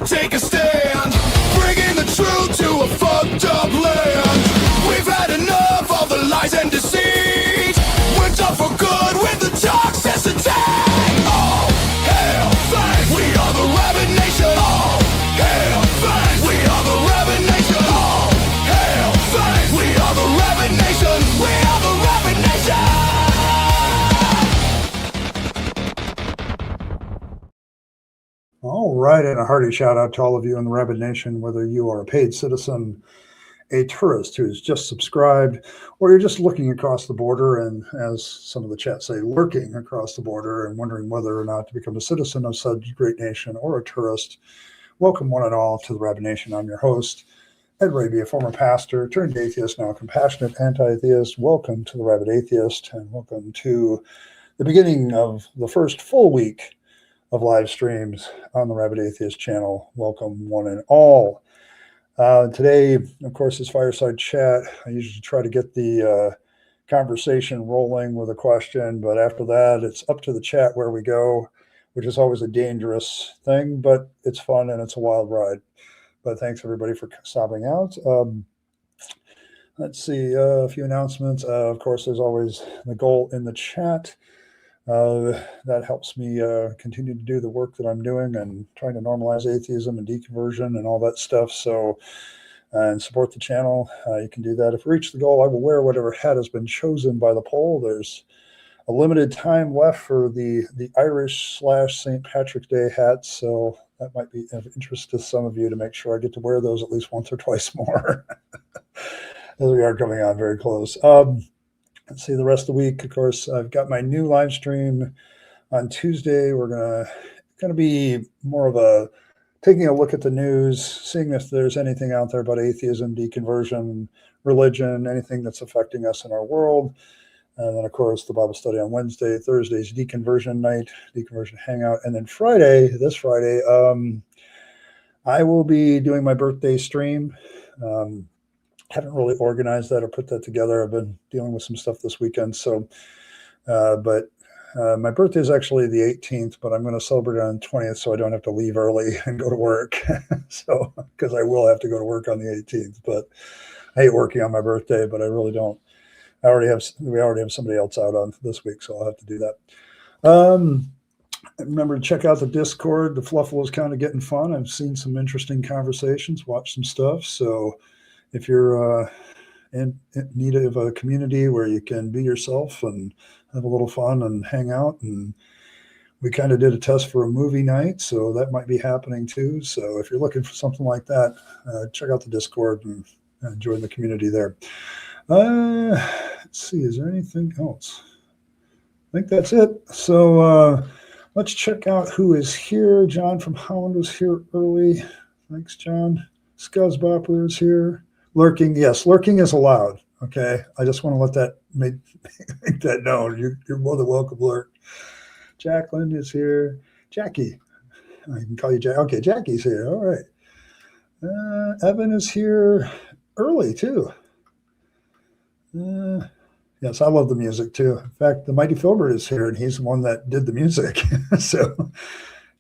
take a stand, bringing the truth to a fucked up land. We've had enough of the lies and deceit. We're done for good with the toxicity. Oh, hell, thanks. We are the Rabyd Nation. Oh, hell, thanks. We are the Rabyd Nation. Oh, hell, thanks. We are the Rabyd Nation. We are the Rabyd Nation. All right, and a hearty shout out to all of you in the Rabyd Nation, whether you are a paid citizen, a tourist who's just subscribed, or you're just looking across the border and, as some of the chat say, lurking across the border and wondering whether or not to become a citizen of such great nation or a tourist. Welcome one and all to the Rabyd Nation. I'm your host, Ed Rabyd, a former pastor, turned atheist, now compassionate anti-theist. Welcome to the Rabyd Atheist, and welcome to the beginning of the first full week of live streams on the Rabyd Atheist channel. Welcome one and all. Today, of course, is Fireside Chat. I usually try to get the conversation rolling with a question, but after that, it's up to the chat where we go, which is always a dangerous thing, but it's fun and it's a wild ride. But thanks everybody for stopping out. Let's see, a few announcements. Of course, there's always the goal in the chat. That helps me continue to do the work that I'm doing and trying to normalize atheism and deconversion and all that stuff. So, and support the channel. You can do that. If we reach the goal, I will wear whatever hat has been chosen by the poll. There's a limited time left for the Irish/St. Patrick's Day hats. So that might be of interest to some of you to make sure I get to wear those at least once or twice more as we are coming on very close. Let's see, the rest of the week, of course, I've got my new live stream on Tuesday. We're going to be more of a taking a look at the news, seeing if there's anything out there about atheism, deconversion, religion, anything that's affecting us in our world. And then, of course, the Bible study on Wednesday. Thursday's deconversion night, deconversion hangout. And then this Friday, I will be doing my birthday stream. Haven't really organized that or put that together. I've been dealing with some stuff this weekend. So, but my birthday is actually the 18th, but I'm going to celebrate on the 20th so I don't have to leave early and go to work. So, because I will have to go to work on the 18th, but I hate working on my birthday, but I really don't. We already have somebody else out on this week, so I'll have to do that. Remember to check out the Discord. The Fluffle is kind of getting fun. I've seen some interesting conversations, watched some stuff. So, if you're in need of a community where you can be yourself and have a little fun and hang out, and we kind of did a test for a movie night, so that might be happening too. So if you're looking for something like that, check out the Discord and join the community there. Let's see, is there anything else? I think that's it. So let's check out who is here. John from Holland was here early. Thanks, John. Scuzzbopper is here. Lurking, yes, lurking is allowed. Okay, I just want to let that make that known. You're more than welcome, lurk. Jacqueline is here. Jackie, I can call you Jack. Okay, Jackie's here. All right. Evan is here early too. Yes, I love the music too. In fact, the mighty Philbert is here, and he's the one that did the music. So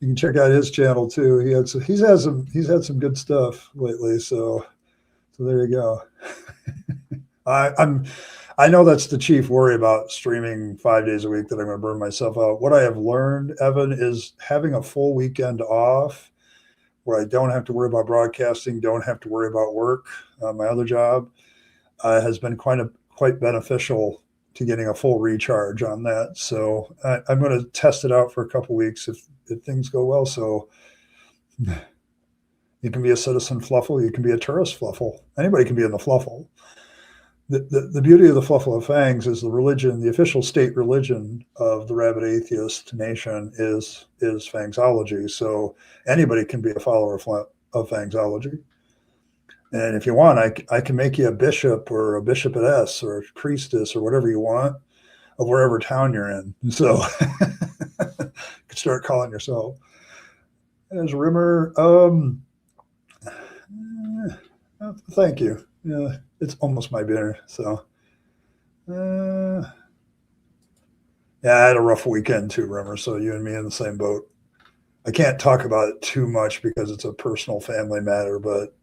you can check out his channel too. He's had some good stuff lately. So there you go. I know that's the chief worry about streaming 5 days a week, that I'm going to burn myself out. What I have learned, Evan, is having a full weekend off where I don't have to worry about broadcasting, don't have to worry about work, my other job, has been quite beneficial to getting a full recharge on that. So I'm going to test it out for a couple weeks if things go well. So you can be a citizen fluffle. You can be a tourist fluffle. Anybody can be in the fluffle. The beauty of the Fluffle of Fangs is the religion, the official state religion of the Rabyd Atheist nation is Fangsology. So anybody can be a follower of Fangsology. And if you want, I can make you a bishop or a bishopess or a priestess or whatever you want of wherever town you're in. So you can start calling yourself. There's Rimmer. Thank you. Yeah, it's almost my dinner. So, yeah, I had a rough weekend too, Rimmer. So you and me in the same boat. I can't talk about it too much because it's a personal family matter, but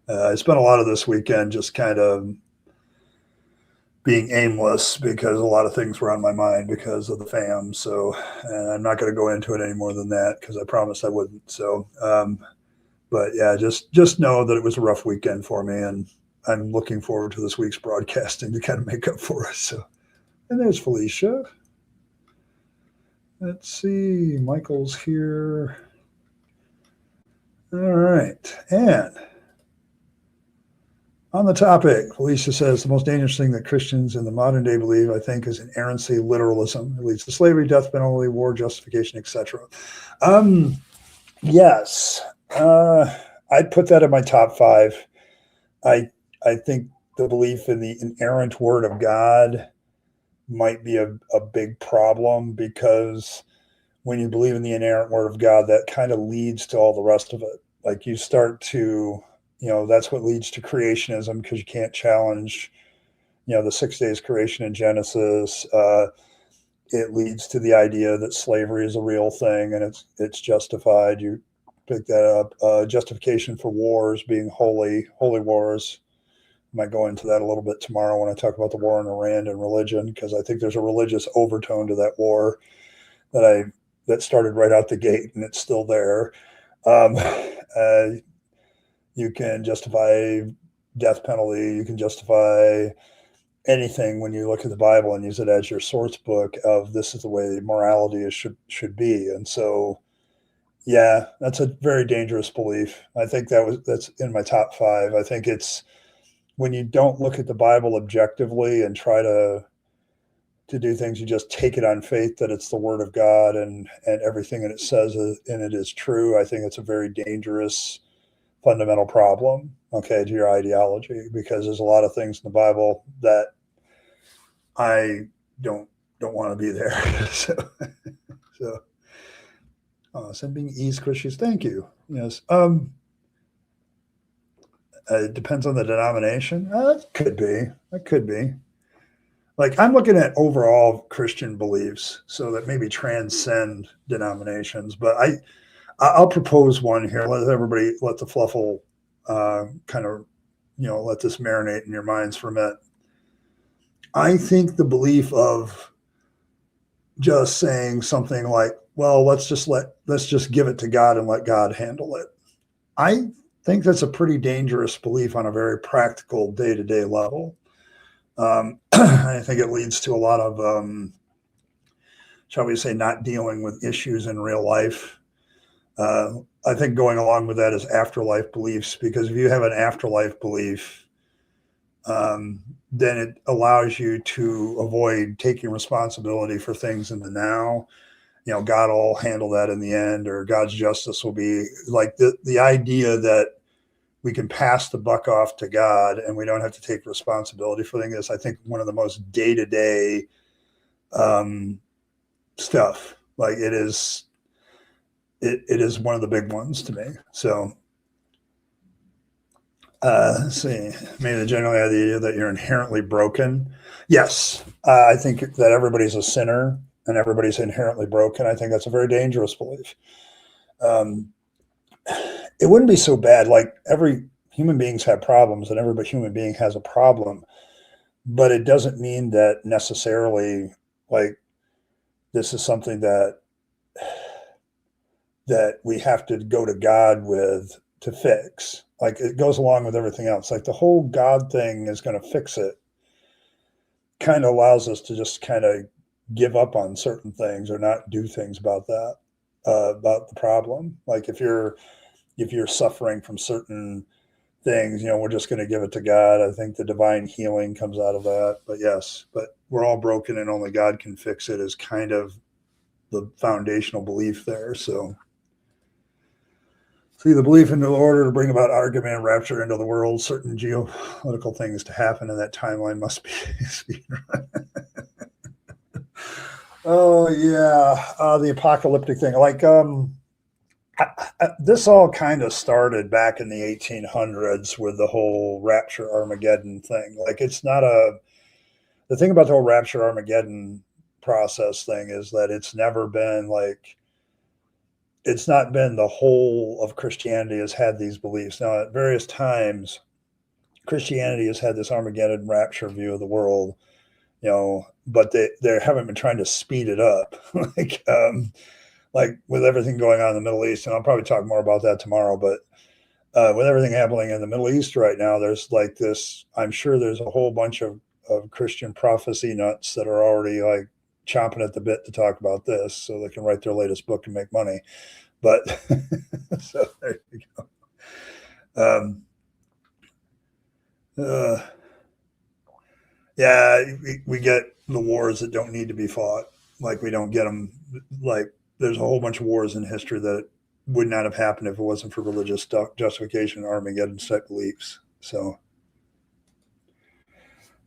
I spent a lot of this weekend just kind of being aimless because a lot of things were on my mind because of the fam. So, and I'm not going to go into it any more than that because I promised I wouldn't. So, but yeah, just know that it was a rough weekend for me, and I'm looking forward to this week's broadcasting to kind of make up for it. So, and there's Felicia. Let's see, Michael's here. All right, and on the topic, Felicia says the most dangerous thing that Christians in the modern day believe, I think, is inerrancy literalism. It leads to slavery, death penalty, war justification, etc. Yes, I'd put that in my top five. I think the belief in the inerrant word of God might be a big problem, because when you believe in the inerrant word of God, that kind of leads to all the rest of it. Like you start to, that's what leads to creationism, because you can't challenge, the 6 days creation in Genesis. It leads to the idea that slavery is a real thing and it's justified. You pick that up. Justification for wars being holy wars. I might go into that a little bit tomorrow when I talk about the war in Iran and religion, because I think there's a religious overtone to that war that started right out the gate, and it's still there. You can justify death penalty. You can justify anything when you look at the Bible and use it as your source book of this is the way morality should be. And so, yeah, that's a very dangerous belief. I think that's in my top five. I think it's when you don't look at the Bible objectively and try to do things, you just take it on faith that it's the word of God and everything that it says in it is true. I think it's a very dangerous fundamental problem, okay, to your ideology, because there's a lot of things in the Bible that I don't want to be there. so sending East Christians, thank you. Yes. It depends on the denomination. That could be. Like, I'm looking at overall Christian beliefs, so that maybe transcend denominations. But I'll propose one here. Let the fluffle kind of, let this marinate in your minds for a minute. I think the belief of just saying something like, well, let's just give it to God and let God handle it. I think that's a pretty dangerous belief on a very practical day-to-day level. I think it leads to a lot of, shall we say, not dealing with issues in real life. I think going along with that is afterlife beliefs, because if you have an afterlife belief, then it allows you to avoid taking responsibility for things in the now. God will handle that in the end, or God's justice will be like the idea that we can pass the buck off to God and we don't have to take responsibility for things is, I think, one of the most day-to-day stuff. Like it is one of the big ones to me. So let's see. Maybe generally the idea that you're inherently broken. Yes, I think that everybody's a sinner and everybody's inherently broken. I think that's a very dangerous belief. It wouldn't be so bad. Like, every human beings have problems, and every human being has a problem, but it doesn't mean that necessarily, like, this is something that we have to go to God with to fix. Like, it goes along with everything else. Like, the whole God thing is going to fix it kind of allows us to just kind of give up on certain things or not do things about that, about the problem. Like, if you're suffering from certain things, we're just going to give it to God. I think the divine healing comes out of that. But yes, but we're all broken and only God can fix it is kind of the foundational belief there. So, see, the belief in the order to bring about argument and rapture into the world, certain geopolitical things to happen in that timeline must be oh yeah, the apocalyptic thing. Like, this all kind of started back in the 1800s with the whole rapture Armageddon thing. Like, it's not the thing about the whole rapture Armageddon process thing is that it's never been like, it's not been the whole of Christianity has had these beliefs. Now, at various times, Christianity has had this Armageddon rapture view of the world, but they haven't been trying to speed it up, like with everything going on in the Middle East. And I'll probably talk more about that tomorrow. But with everything happening in the Middle East right now, there's like this. I'm sure there's a whole bunch of Christian prophecy nuts that are already like chomping at the bit to talk about this, so they can write their latest book and make money. But so there you go. Yeah, we get the wars that don't need to be fought. Like we don't get them. Like there's a whole bunch of wars in history that would not have happened if it wasn't for religious justification, Armageddon type beliefs. So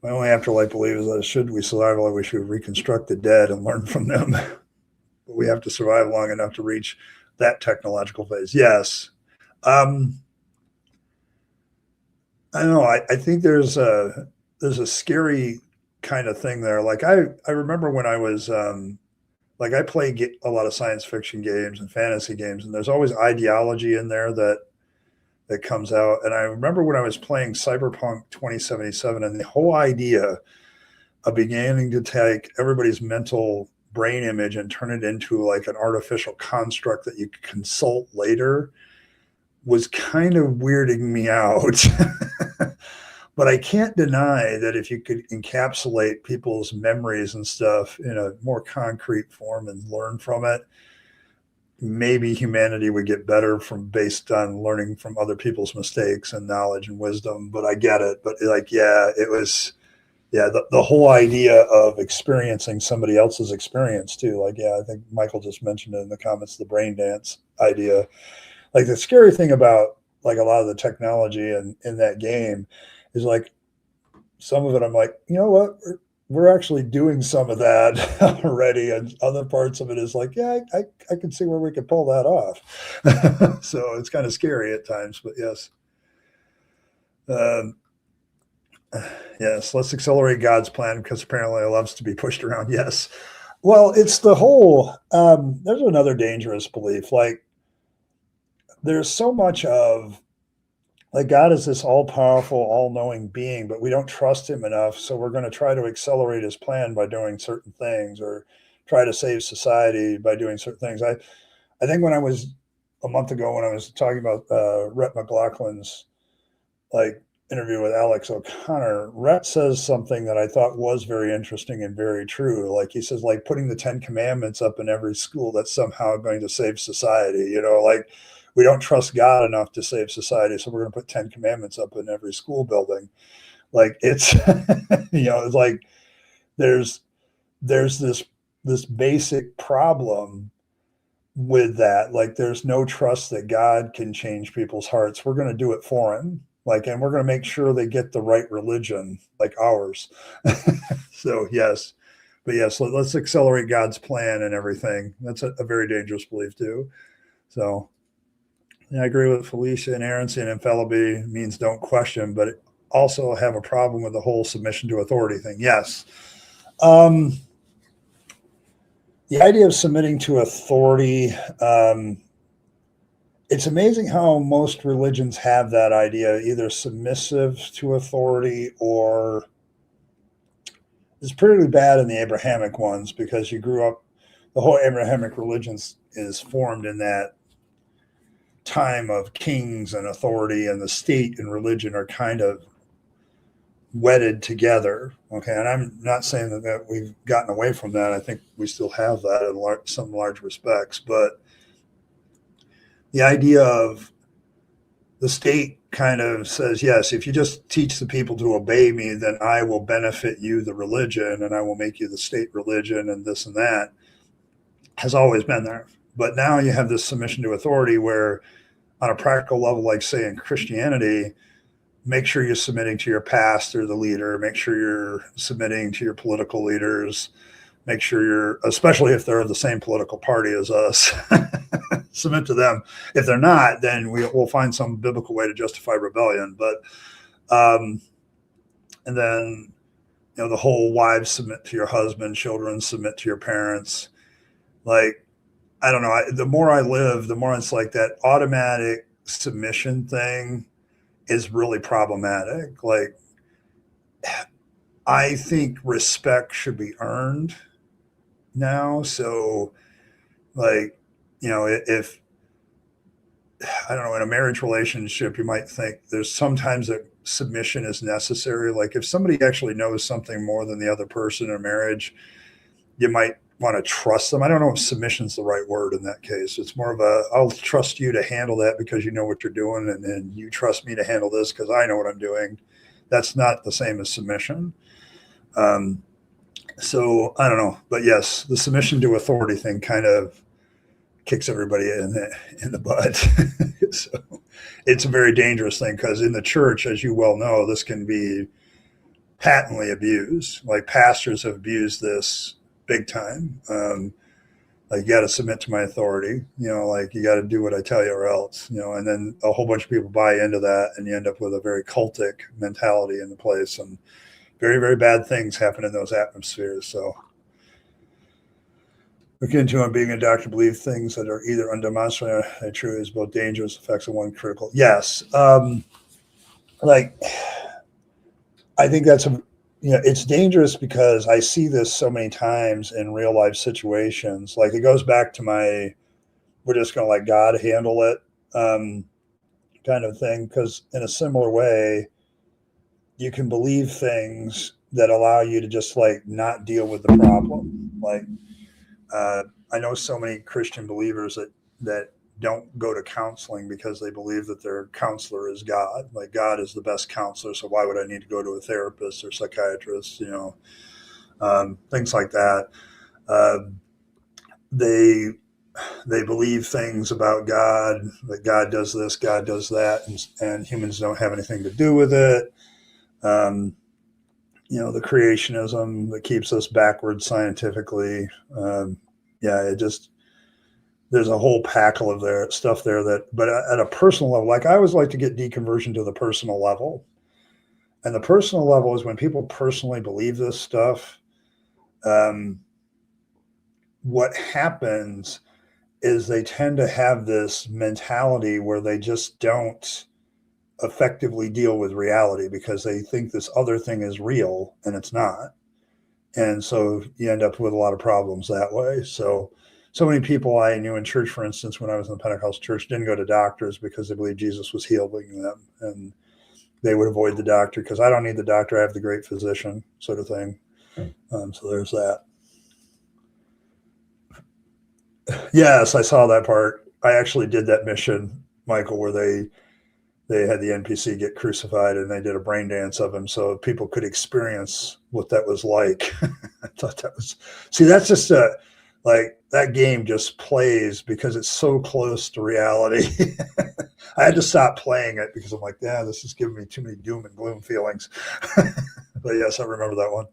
my only afterlife belief is that should we survive, we should reconstruct the dead and learn from them. But we have to survive long enough to reach that technological phase. Yes. I don't know. I think there's a scary kind of thing there. Like I remember when I was like I play a lot of science fiction games and fantasy games, and there's always ideology in there that comes out. And I remember when I was playing Cyberpunk 2077, and the whole idea of beginning to take everybody's mental brain image and turn it into like an artificial construct that you could consult later was kind of weirding me out. But I can't deny that if you could encapsulate people's memories and stuff in a more concrete form and learn from it, maybe humanity would get better based on learning from other people's mistakes and knowledge and wisdom. But I get it. But like, yeah, it was, the whole idea of experiencing somebody else's experience too. Like, yeah, I think Michael just mentioned it in the comments, the brain dance idea. Like the scary thing about like a lot of the technology in that game is like some of it, I'm like, you know what? We're actually doing some of that already. And other parts of it is like, yeah, I can see where we could pull that off. So it's kind of scary at times, but yes. Yes, let's accelerate God's plan because apparently it loves to be pushed around. Yes. Well, it's the whole, there's another dangerous belief. Like there's so much of, like God is this all-powerful, all-knowing being, but we don't trust him enough. So we're going to try to accelerate his plan by doing certain things or try to save society by doing certain things. I think when I was a month ago, when I was talking about Rhett McLaughlin's like interview with Alex O'Connor, Rhett says something that I thought was very interesting and very true. Like he says, like putting the 10 Commandments up in every school, that's somehow going to save society. Like we don't trust God enough to save society, so we're going to put 10 Commandments up in every school building. Like it's, it's like there's this basic problem with that. Like there's no trust that God can change people's hearts. We're going to do it for him. Like, and we're going to make sure they get the right religion, like ours. So yes, but yes, let's accelerate God's plan and everything. That's a very dangerous belief too. So yeah, I agree with Felicia. Inerrancy and infallibility means don't question, but also have a problem with the whole submission to authority thing. Yes. The idea of submitting to authority, it's amazing how most religions have that idea, either submissive to authority or it's pretty bad in the Abrahamic ones because you grew up, the whole Abrahamic religions is formed in that time of kings and authority, and the state and religion are kind of wedded together. Okay. And I'm not saying that we've gotten away from that. I think we still have that in some large respects, but the idea of the state kind of says, yes, if you just teach the people to obey me, then I will benefit you, the religion, and I will make you the state religion and this and that has always been there. But now you have this submission to authority where on a practical level, like say in Christianity, make sure you're submitting to your pastor, the leader, make sure you're submitting to your political leaders, make sure you're, especially if they're of the same political party as us, submit to them. If they're not, then we'll find some biblical way to justify rebellion. But, and then, the whole wives submit to your husband, children submit to your parents. Like, I don't know. The more I live, the more it's like that automatic submission thing is really problematic. Like, I think respect should be earned now. So, like, if I don't know, in a marriage relationship, you might think there's sometimes that submission is necessary. Like, if somebody actually knows something more than the other person in a marriage, you might want to trust them. I don't know if submission's the right word in that case. It's more of a, I'll trust you to handle that because you know what you're doing, and then you trust me to handle this because I know what I'm doing. That's not the same as submission. Um, so I don't know, but yes, the submission to authority thing kind of kicks everybody in the butt. So it's a very dangerous thing because in the church, as you well know, this can be patently abused. Like pastors have abused this big time. Like, you got to submit to my authority, like you got to do what I tell you or else, and then a whole bunch of people buy into that and you end up with a very cultic mentality in the place, and very, very bad things happen in those atmospheres. So look into on being a doctor, believe things that are either undemonstrable or true is both dangerous effects of one critical. Yes. Like, I think that's it's dangerous because I see this so many times in real life situations. Like, it goes back to we're just going to let God handle it kind of thing. Because in a similar way, you can believe things that allow you to just like not deal with the problem. Like, I know so many Christian believers that don't go to counseling because they believe that their counselor is God. Like, God is the best counselor, so why would I need to go to a therapist or psychiatrist? Things like that. Uh, they they believe things about God, that God does this, God does that, and humans don't have anything to do with it. The creationism that keeps us backward scientifically. It just, there's a whole packle of stuff there but at a personal level, like I always like to get deconversion to the personal level. And the personal level is when people personally believe this stuff. What happens is they tend to have this mentality where they just don't effectively deal with reality because they think this other thing is real and it's not. And so you end up with a lot of problems that way. So many people I knew in church, for instance, when I was in the Pentecostal church, didn't go to doctors because they believed Jesus was healing them, and they would avoid the doctor because I don't need the doctor, I have the great physician, sort of thing. So there's that. Yes, I saw that part. I actually did that mission, Michael, where they had the NPC get crucified and they did a brain dance of him so people could experience what that was like. I thought that was, see, that's just like that game just plays because it's so close to reality. I had to stop playing it because I'm like, yeah, this is giving me too many doom and gloom feelings. But yes, I remember that one.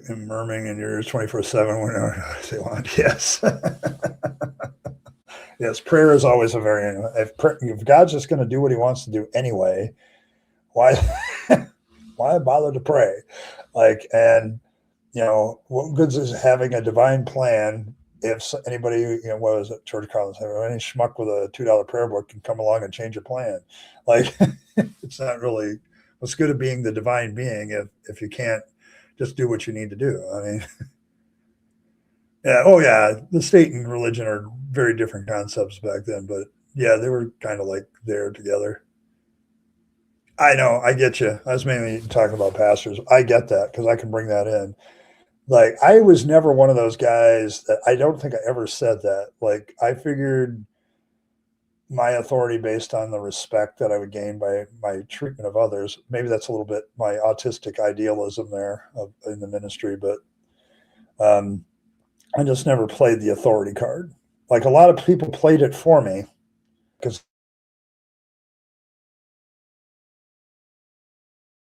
Murmuring in your ears 24/7 whenever they want. Yes. Yes, prayer is always a very, if God's just going to do what he wants to do anyway, why why bother to pray? Like, and what good is having a divine plan if anybody, what was it, George Carlin said, any schmuck with a $2 prayer book can come along and change your plan. Like, it's not really what's good at being the divine being if you can't just do what you need to do. I mean, yeah. Oh, yeah. The state and religion are very different concepts back then, but yeah, they were kind of like there together. I know. I get you. I was mainly talking about pastors. I get that because I can bring that in. Like, I was never one of those guys that I don't think I ever said that. Like, I figured my authority based on the respect that I would gain by my treatment of others. Maybe that's a little bit my autistic idealism there in the ministry, but I just never played the authority card. Like, a lot of people played it for me because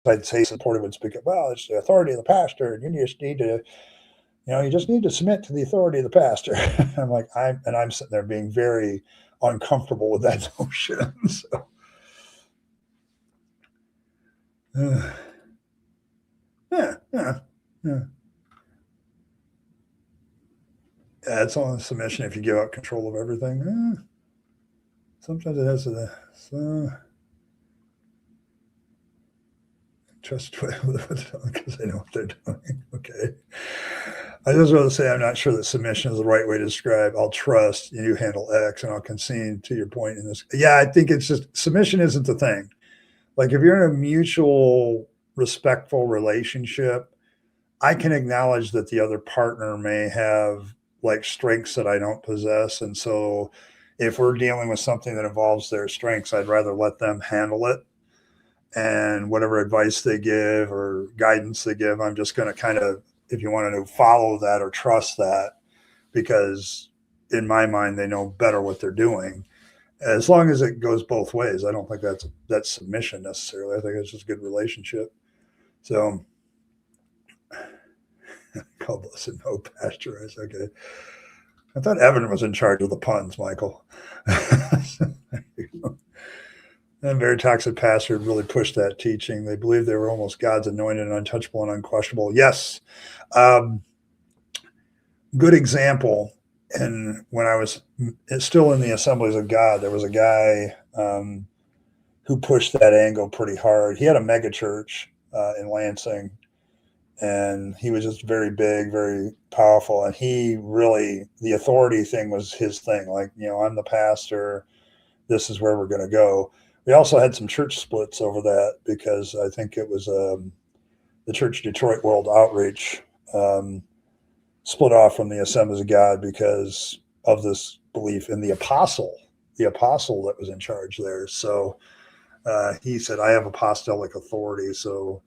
I'd say supportive would speak up, well, it's the authority of the pastor, and you just need to, you just need to submit to the authority of the pastor. I'm like, I'm sitting there being very uncomfortable with that notion. So, yeah. Yeah, it's only submission if you give up control of everything. Sometimes it has a trust because they know what they're doing. Okay. I just want to say I'm not sure that submission is the right way to describe. I'll trust you handle X and I'll concede to your point in this. Yeah, I think it's just submission isn't the thing. Like if you're in a mutual respectful relationship, I can acknowledge that the other partner may have like strengths that I don't possess. And so if we're dealing with something that involves their strengths, I'd rather let them handle it. And whatever advice they give or guidance they give, I'm just going to kind of, if you want to follow that or trust that, because in my mind, they know better what they're doing. As long as it goes both ways, I don't think that's submission necessarily. I think it's just a good relationship. So, God bless it, no pasteurized. Okay. I thought Evan was in charge of the puns, Michael. And very toxic pastor really pushed that teaching. They believed they were almost God's anointed and untouchable and unquestionable. Yes. Good example. And when I was still in the Assemblies of God, there was a guy who pushed that angle pretty hard. He had a mega church in Lansing, and he was just very big, very powerful. And he really, the authority thing was his thing. Like, I'm the pastor. This is where we're going to go. We also had some church splits over that because I think it was the Church Detroit World Outreach split off from the Assemblies of God because of this belief in the apostle that was in charge there. So he said, I have apostolic authority. So,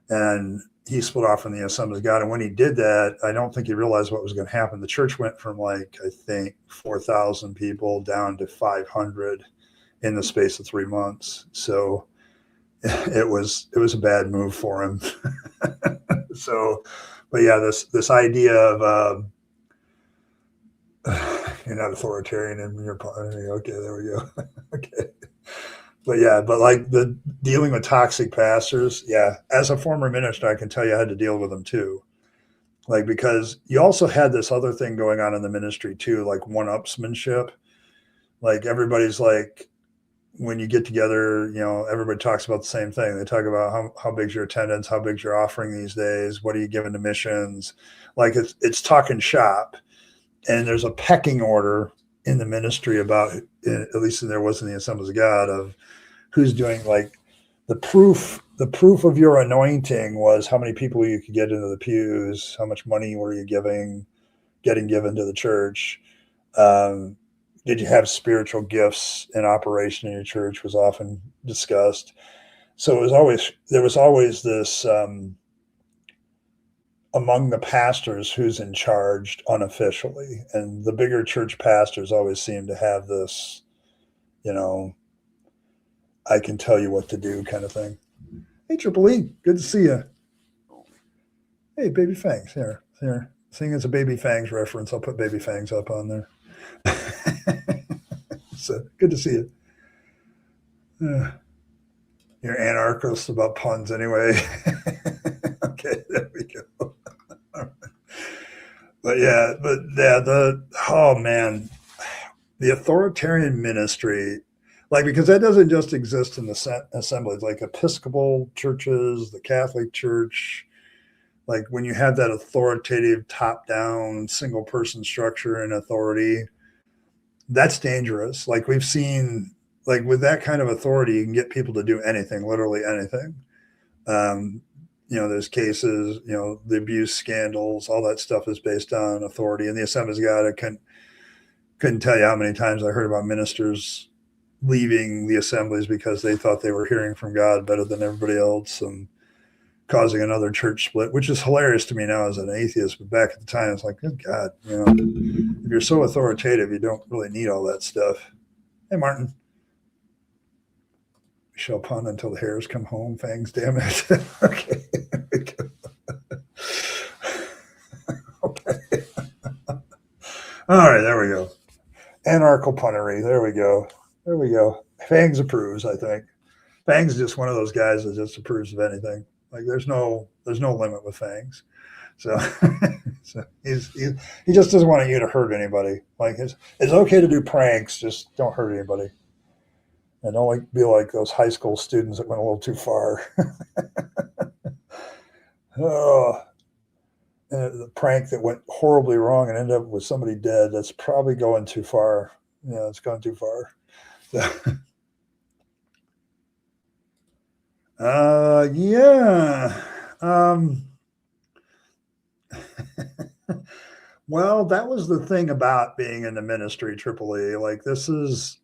and he split off from the Assemblies of God. And when he did that, I don't think he realized what was going to happen. The church went from I think 4,000 people down to 500 in the space of 3 months. So it was a bad move for him. So, but yeah, this idea of you're not authoritarian and you're okay. There we go. Okay, but like the dealing with toxic pastors, yeah. As a former minister, I can tell you I had to deal with them too. Like because you also had this other thing going on in the ministry too, like one-upsmanship. Like everybody's like, when you get together, everybody talks about the same thing. They talk about how big's your attendance, how big's your offering these days, what are you giving to missions? Like it's talking shop, and there's a pecking order in the ministry about, at least there was in the Assemblies of God, of who's doing like the proof of your anointing was how many people you could get into the pews, how much money were you getting given to the church. Did you have spiritual gifts in operation in your church was often discussed. So there was always this among the pastors who's in charge unofficially. And the bigger church pastors always seem to have this, I can tell you what to do kind of thing. Hey, Triple E, good to see you. Hey, Baby Fangs, here. Seeing it's a Baby Fangs reference, I'll put Baby Fangs up on there. So good to see you. You're anarchist about puns anyway. Okay, there we go. Oh man, the authoritarian ministry, like, because that doesn't just exist in the assemblies, like Episcopal churches, the Catholic Church. Like when you have that authoritative top-down single person structure and authority, that's dangerous. Like we've seen, like with that kind of authority, you can get people to do anything, literally anything. There's cases, the abuse scandals, all that stuff is based on authority. And the Assemblies of God, I couldn't tell you how many times I heard about ministers leaving the assemblies because they thought they were hearing from God better than everybody else and causing another church split, which is hilarious to me now as an atheist. But back at the time, it's like, good God, if you're so authoritative, you don't really need all that stuff. Hey, Martin. We shall pun until the hairs come home, fangs, damn it. Okay. There we go. Okay. All right, there we go. Anarchical punnery. There we go. Fangs approves, I think. Fangs is just one of those guys that just approves of anything. Like there's no limit with Fangs. So, so he just doesn't want you to hurt anybody. Like it's okay to do pranks, just don't hurt anybody. And don't be like those high school students that went a little too far. Oh, and the prank that went horribly wrong and ended up with somebody dead. That's probably going too far. Yeah, it's gone too far. Yeah. Well, that was the thing about being in the ministry, Triple E. Like because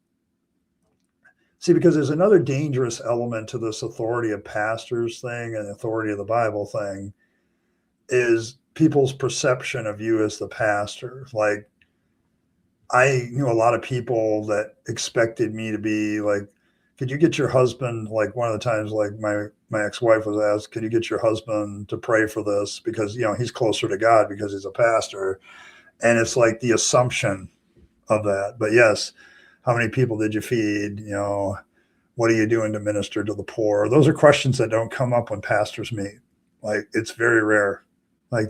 there's another dangerous element to this authority of pastors thing and authority of the Bible thing is people's perception of you as the pastor. Like I knew a lot of people that expected me to be like, could you get your husband, like one of the times, like my ex-wife was asked, could you get your husband to pray for this? Because, he's closer to God because he's a pastor. And it's like the assumption of that. But yes, how many people did you feed? What are you doing to minister to the poor? Those are questions that don't come up when pastors meet. Like it's very rare. Like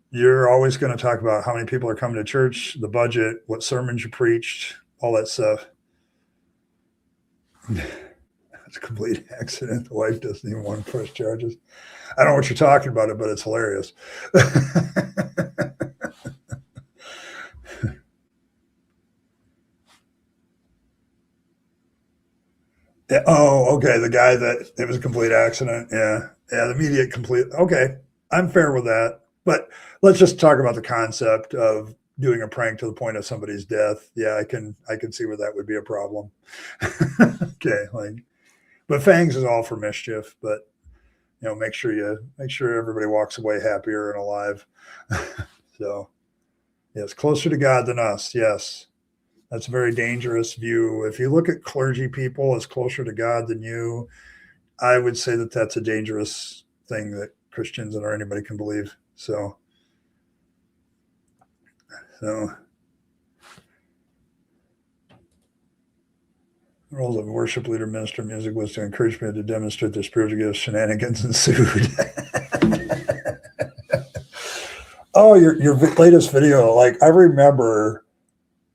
you're always going to talk about how many people are coming to church, the budget, what sermons you preached, all that stuff. It's a complete accident. The wife doesn't even want to press charges. I don't know what you're talking about it, but it's hilarious. Yeah, oh, okay. The guy that it was a complete accident. Yeah. Yeah. The media complete. Okay. I'm fair with that. But let's just talk about the concept of doing a prank to the point of somebody's death. Yeah, I can see where that would be a problem. Okay. But Fangs is all for mischief, but make sure everybody walks away happier and alive. So yes, closer to God than us. Yes. That's a very dangerous view. If you look at clergy people as closer to God than you, I would say that that's a dangerous thing that Christians or anybody can believe. So the role of worship leader, minister, music was to encourage people to demonstrate their spiritual gifts. Shenanigans ensued. Oh, your latest video. Like I remember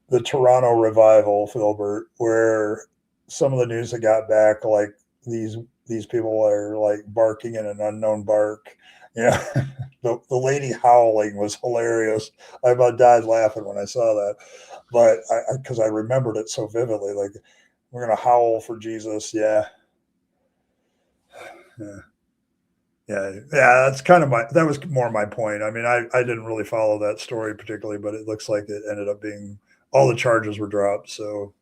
the Toronto revival, Philbert, where some of the news that got back, like these people are like barking in an unknown bark. Yeah. The lady howling was hilarious. I about died laughing when I saw that. But because I remembered it so vividly, like we're gonna howl for Jesus. Yeah. Yeah. That's kind of that was more my point. I mean, I didn't really follow that story particularly, but it looks like it ended up being all the charges were dropped. So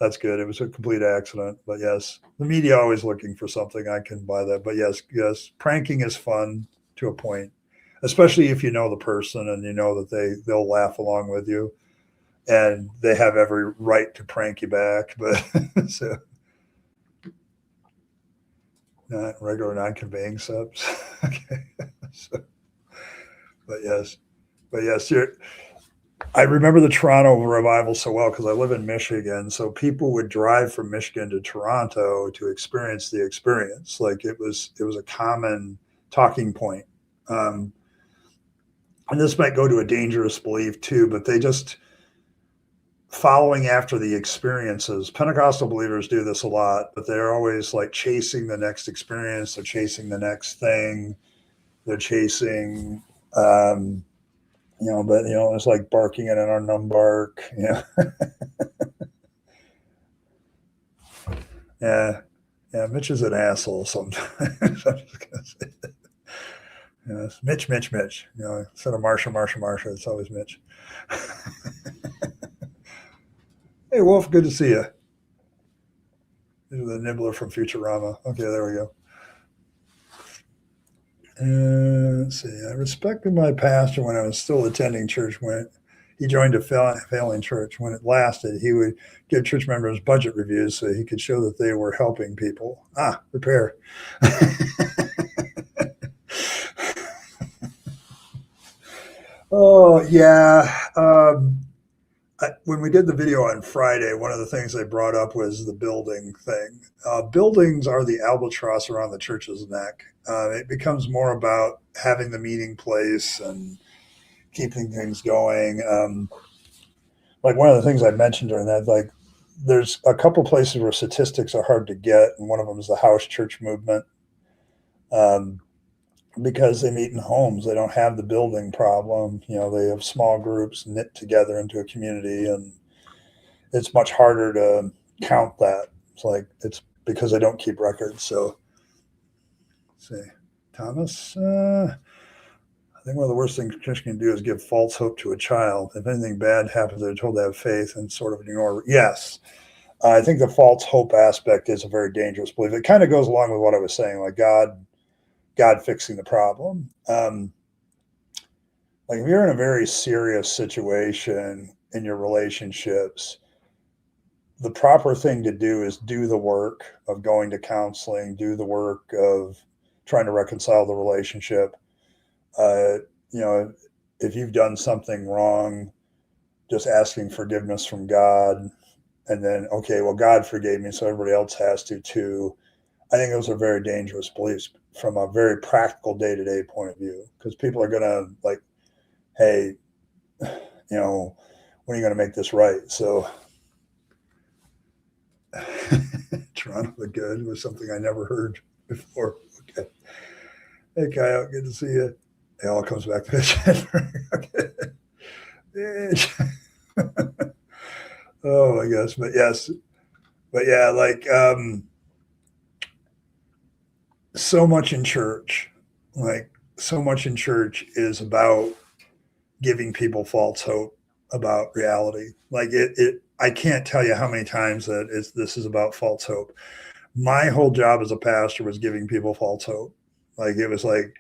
that's good. It was a complete accident, but yes, the media always looking for something. I can buy that, but yes, pranking is fun to a point, especially if you know the person and you know that they'll laugh along with you and they have every right to prank you back. But so not regular non-conveying subs. Okay. So, but yes, I remember the Toronto revival so well because I live in Michigan. So people would drive from Michigan to Toronto to experience the experience. Like it was a common talking point. And this might go to a dangerous belief too, but they just following after the experiences. Pentecostal believers do this a lot, but they're always like chasing the next experience. They're chasing the next thing. They're chasing, but it's like barking in an unknown bark. Yeah. Yeah. Mitch is an asshole sometimes. I'm just gonna say that. It's Mitch. Instead of Marsha, it's always Mitch. Hey, Wolf, good to see you. This is the Nibbler from Futurama. Okay, there we go. Let's see. I respected my pastor when I was still attending church. When he joined a failing church, when it lasted, he would give church members budget reviews so he could show that they were helping people. Repair. Oh yeah. when we did the video on Friday, one of the things they brought up was the building thing. Buildings are the albatross around the church's neck. It becomes more about having the meeting place and keeping things going. Like one of the things I mentioned during that, like there's a couple places where statistics are hard to get, and one of them is the house church movement. Because they meet in homes, they don't have the building problem. They have small groups knit together into a community, and it's much harder to count that. It's because they don't keep records. So, let's see, Thomas, I think one of the worst things Christians can do is give false hope to a child. If anything bad happens, they're told to have faith and sort of ignore. Yes, I think the false hope aspect is a very dangerous belief. It kind of goes along with what I was saying, like God fixing the problem. Like if you're in a very serious situation in your relationships, the proper thing to do is do the work of going to counseling, do the work of trying to reconcile the relationship. If you've done something wrong, just asking forgiveness from God, and then, okay, well, God forgave me, so everybody else has to too. I think those are very dangerous beliefs from a very practical day-to-day point of view, because people are going to like, hey, when are you going to make this right? So Toronto the Good was something I never heard before. Okay. Hey, Kyle, good to see you. It all comes back to the chat. Okay. Oh my gosh. But yes. But yeah, like so much in church is about giving people false hope about reality. Like I can't tell you how many times this is about false hope. My whole job as a pastor was giving people false hope. Like it was like,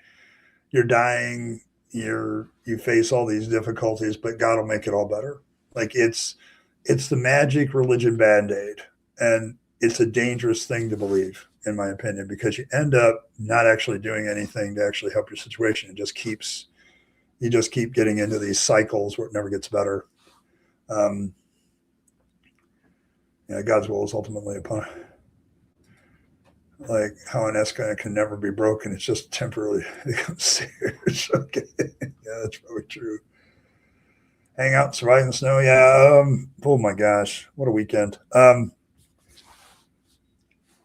you're dying, you face all these difficulties, but God will make it all better. Like it's the magic religion Band-Aid. And it's a dangerous thing to believe, in my opinion, because you end up not actually doing anything to actually help your situation. You just keep getting into these cycles where it never gets better. God's will is ultimately upon it. Like how an S can never be broken. It's just temporarily becomes serious. Okay. Yeah, that's probably true. Hang out, survive in the snow. Yeah. Oh my gosh. What a weekend.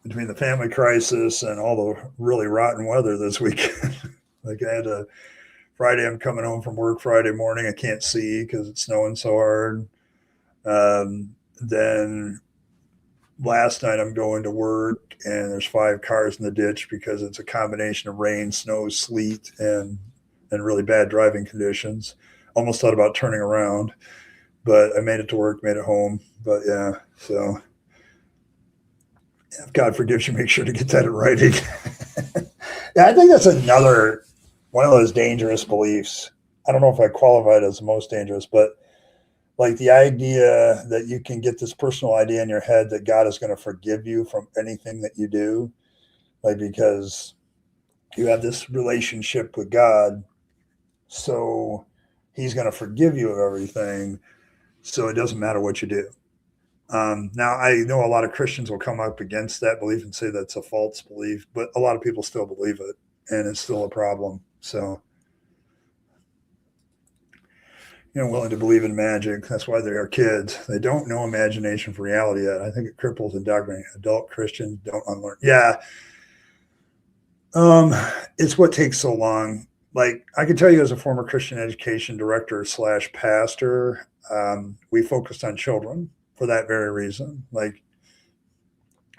Between the family crisis and all the really rotten weather this weekend. Like I had Friday, I'm coming home from work Friday morning. I can't see because it's snowing so hard. Then last night I'm going to work and there's 5 cars in the ditch because it's a combination of rain, snow, sleet, and really bad driving conditions. Almost thought about turning around, but I made it to work, made it home. But yeah, so if God forgives you, make sure to get that in writing. Yeah, I think that's another one of those dangerous beliefs. I don't know if I qualify it as the most dangerous, but like the idea that you can get this personal idea in your head that God is going to forgive you from anything that you do, like because you have this relationship with God, so he's going to forgive you of everything, so it doesn't matter what you do. Now, I know a lot of Christians will come up against that belief and say that's a false belief, but a lot of people still believe it, and it's still a problem. So, willing to believe in magic. That's why they are kids. They don't know imagination for reality yet. I think it cripples and dogmatic. Adult Christians don't unlearn. Yeah. It's what takes so long. Like I can tell you as a former Christian education director / pastor, we focused on children for that very reason. Like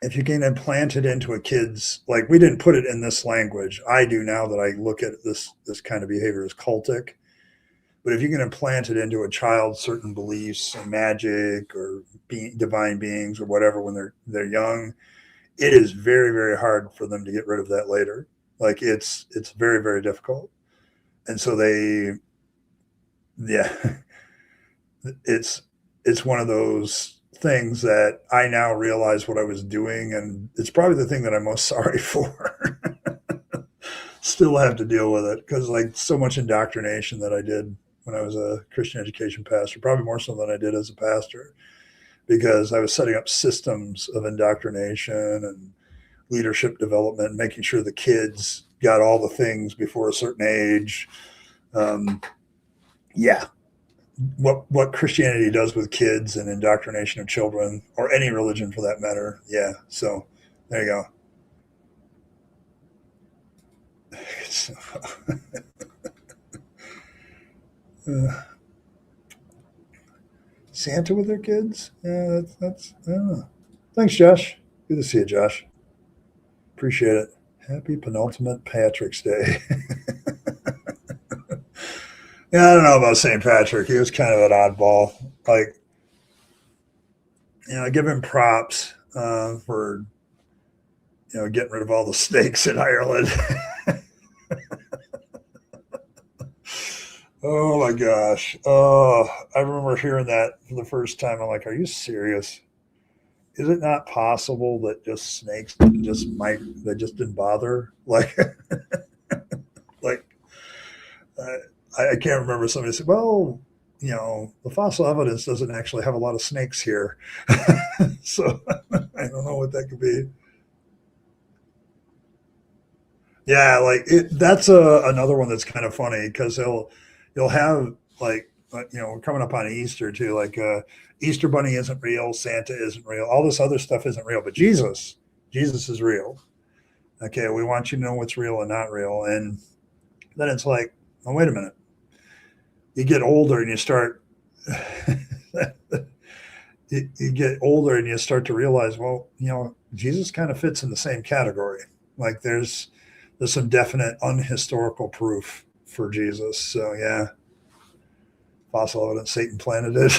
if you can implant it into a kid's, like we didn't put it in this language. I do now that I look at this kind of behavior as cultic. But if you can implant it into a child, certain beliefs and magic or divine beings or whatever when they're young, it is very, very hard for them to get rid of that later. Like it's very, very difficult. And so it's one of those things that I now realize what I was doing, and it's probably the thing that I'm most sorry for. Still have to deal with it because like so much indoctrination that I did when I was a Christian education pastor, probably more so than I did as a pastor, because I was setting up systems of indoctrination and leadership development, making sure the kids got all the things before a certain age. Yeah, what Christianity does with kids and indoctrination of children, or any religion for that matter. Yeah, so there you go. Santa with their kids? Yeah, that's I don't know. Thanks, Josh. Good to see you, Josh. Appreciate it. Happy penultimate Patrick's Day. Yeah, I don't know about St. Patrick. He was kind of an oddball. Like, I give him props for getting rid of all the snakes in Ireland. Oh my gosh. Oh, I remember hearing that for the first time. I'm like, are you serious? Is it not possible that just snakes they just didn't bother? Like, like I can't remember somebody said, well, the fossil evidence doesn't actually have a lot of snakes here. So I don't know what that could be. Yeah, like that's another one that's kind of funny because you'll have like we're coming up on Easter too, like Easter Bunny isn't real, Santa isn't real, all this other stuff isn't real, but Jesus is real. Okay, we want you to know what's real and not real, and then it's like, oh wait a minute, you get older and you start you get older and you start to realize, well, Jesus kind of fits in the same category. Like there's some definite unhistorical proof for Jesus. So yeah, fossil evidence, Satan planted it.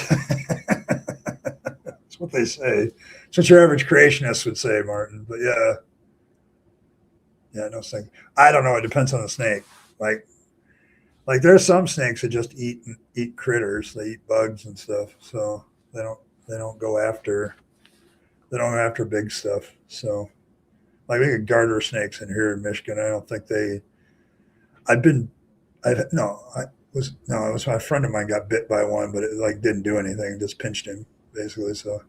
That's what they say. That's what your average creationist would say, Martin. But yeah, no snake. I don't know. It depends on the snake. Like there's some snakes that just eat critters. They eat bugs and stuff. So they don't go after big stuff. So like we get garter snakes in here in Michigan. I don't think they. I've been. I've no. I was no. It was my friend of mine got bit by one, but it like didn't do anything. Just pinched him basically. So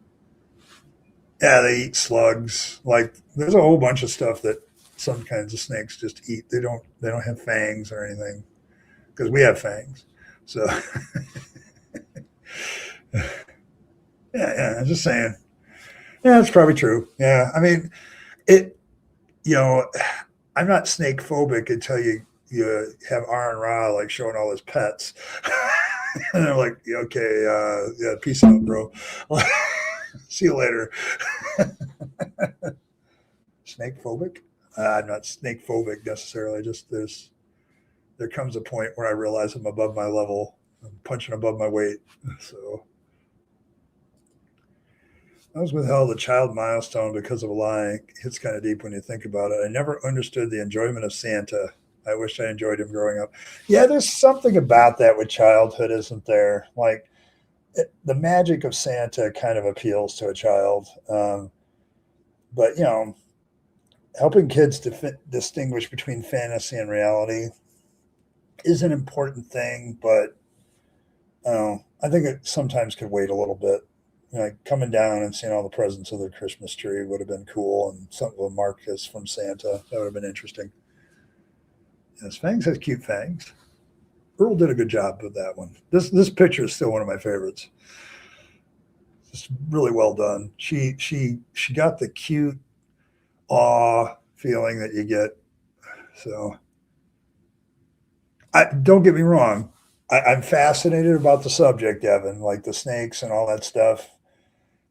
yeah, they eat slugs. Like there's a whole bunch of stuff that some kinds of snakes just eat. They don't have fangs or anything because we have fangs. So yeah. I'm just saying. Yeah, that's probably true. Yeah, I mean it. I'm not snake phobic until you have Aaron Ra like showing all his pets, and they're like, okay, yeah, peace out, bro. See you later. Snake phobic? I'm not snake phobic necessarily. Just there comes a point where I realize I'm above my level. I'm punching above my weight. So I was withheld a child milestone because of a lie. Hits kind of deep when you think about it. I never understood the enjoyment of Santa. I wish I enjoyed him growing up. Yeah, there's something about that with childhood, isn't there? Like the magic of Santa kind of appeals to a child. But, helping kids to distinguish between fantasy and reality is an important thing, but I think it sometimes could wait a little bit. Like coming down and seeing all the presents of their Christmas tree would have been cool, and something with Marcus from Santa, that would have been interesting. Yes, Fangs has cute fangs. Earl did a good job with that one. This picture is still one of my favorites. It's really well done. She got the cute awe feeling that you get. So don't get me wrong. I'm fascinated about the subject, Evan, like the snakes and all that stuff.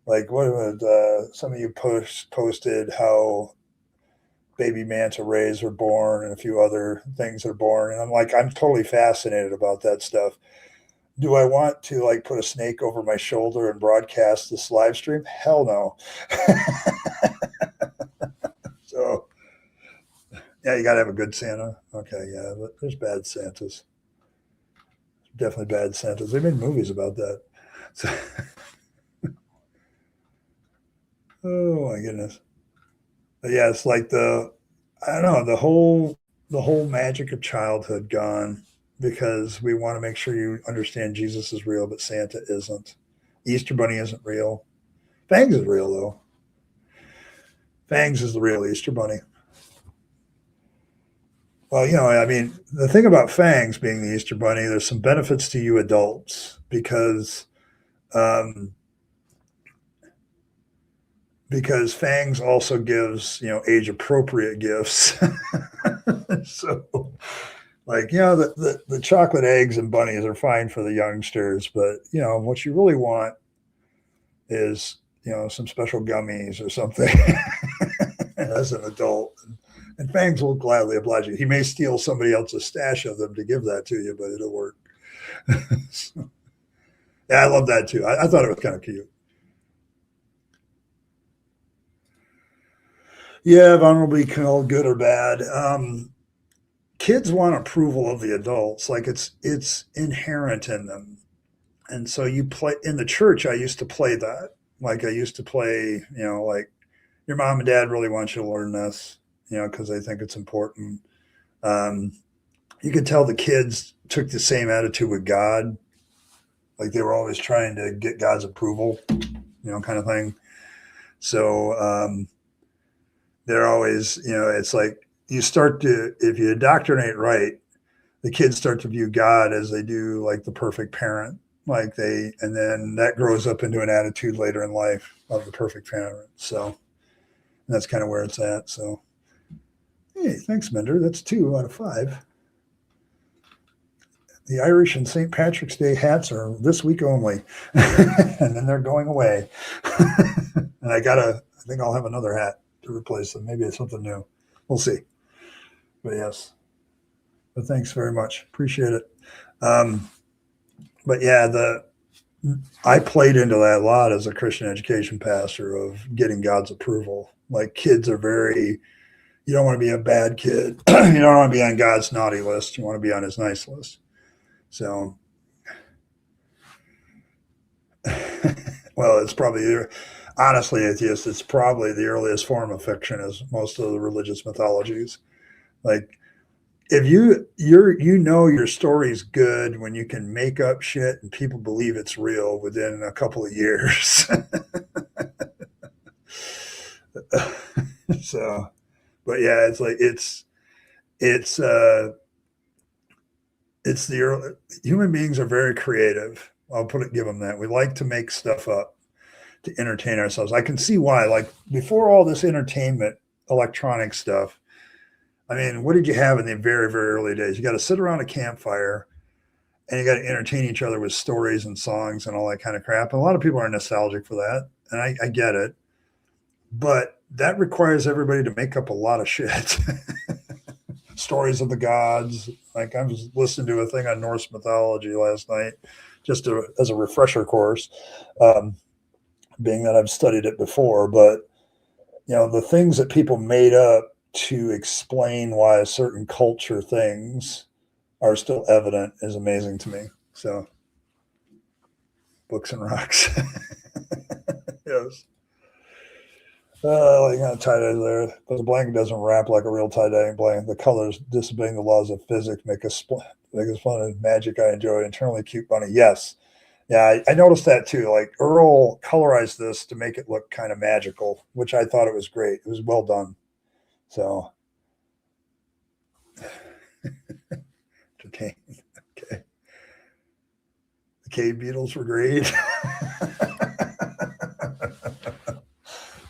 Like what some of you posted how baby manta rays are born and a few other things are born, and I'm totally fascinated about that stuff. Do I want to like put a snake over my shoulder and broadcast this live stream? Hell no. So yeah, you gotta have a good Santa. Okay, yeah, but there's bad Santas. Definitely bad Santas. They made movies about that. So, oh my goodness. But yeah, it's like I don't know, the whole magic of childhood gone. because we want to make sure you understand Jesus is real, but Santa isn't. Easter Bunny isn't real. Fangs is real, though. Fangs is the real Easter Bunny. Well, I mean, the thing about Fangs being the Easter Bunny, there's some benefits to you adults um, because Fangs also gives, age appropriate gifts. So, like, the chocolate eggs and bunnies are fine for the youngsters, but, what you really want is, some special gummies or something as an adult. And Fangs will gladly oblige you. He may steal somebody else's stash of them to give that to you, but it'll work. So, yeah, I love that too. I thought it was kind of cute. Yeah, vulnerably called good or bad. Kids want approval of the adults, like it's inherent in them. And so you play in the church. I used to play that. Like I used to play, like your mom and dad really want you to learn this, because they think it's important. Um, you could tell the kids took the same attitude with God, like they were always trying to get God's approval, kind of thing. So they're always, it's like if you indoctrinate right, the kids start to view God as they do like the perfect parent, and then that grows up into an attitude later in life of the perfect parent. So that's kind of where it's at. So, hey, thanks, Mender. That's 2 out of 5. The Irish and St. Patrick's Day hats are this week only, and then they're going away. And I think I'll have another hat to replace them. Maybe it's something new. We'll see. But yes. But thanks very much. Appreciate it. But yeah, I played into that a lot as a Christian education pastor of getting God's approval. Like kids are you don't want to be a bad kid. You don't want to be on God's naughty list. You want to be on his nice list. So, well, it's probably, honestly, atheist, it's probably the earliest form of fiction as most of the religious mythologies. Like, if your story's good when you can make up shit and people believe it's real within a couple of years. So, but yeah, it's like it's the early, human beings are very creative. Give them that. We like to make stuff up to entertain ourselves. I can see why. Like before all this entertainment, electronic stuff. I mean, what did you have in the very, very early days? You got to sit around a campfire and you got to entertain each other with stories and songs and all that kind of crap. And a lot of people are nostalgic for that. And I get it. But that requires everybody to make up a lot of shit. Stories of the gods. Like I was listening to a thing on Norse mythology last night, just as a refresher course, being that I've studied it before. But, the things that people made up to explain why a certain culture things are still evident is amazing to me. So, books and rocks. Yes. Like a tie-dye there. But the blanket doesn't wrap like a real tie-dye blanket. The colors, disobeying the laws of physics, make us fun and magic. I enjoy. Internally cute bunny. Yes. Yeah, I noticed that too. Like Earl colorized this to make it look kind of magical, which I thought it was great. It was well done. So, entertained. Okay. The Cave Beatles were great.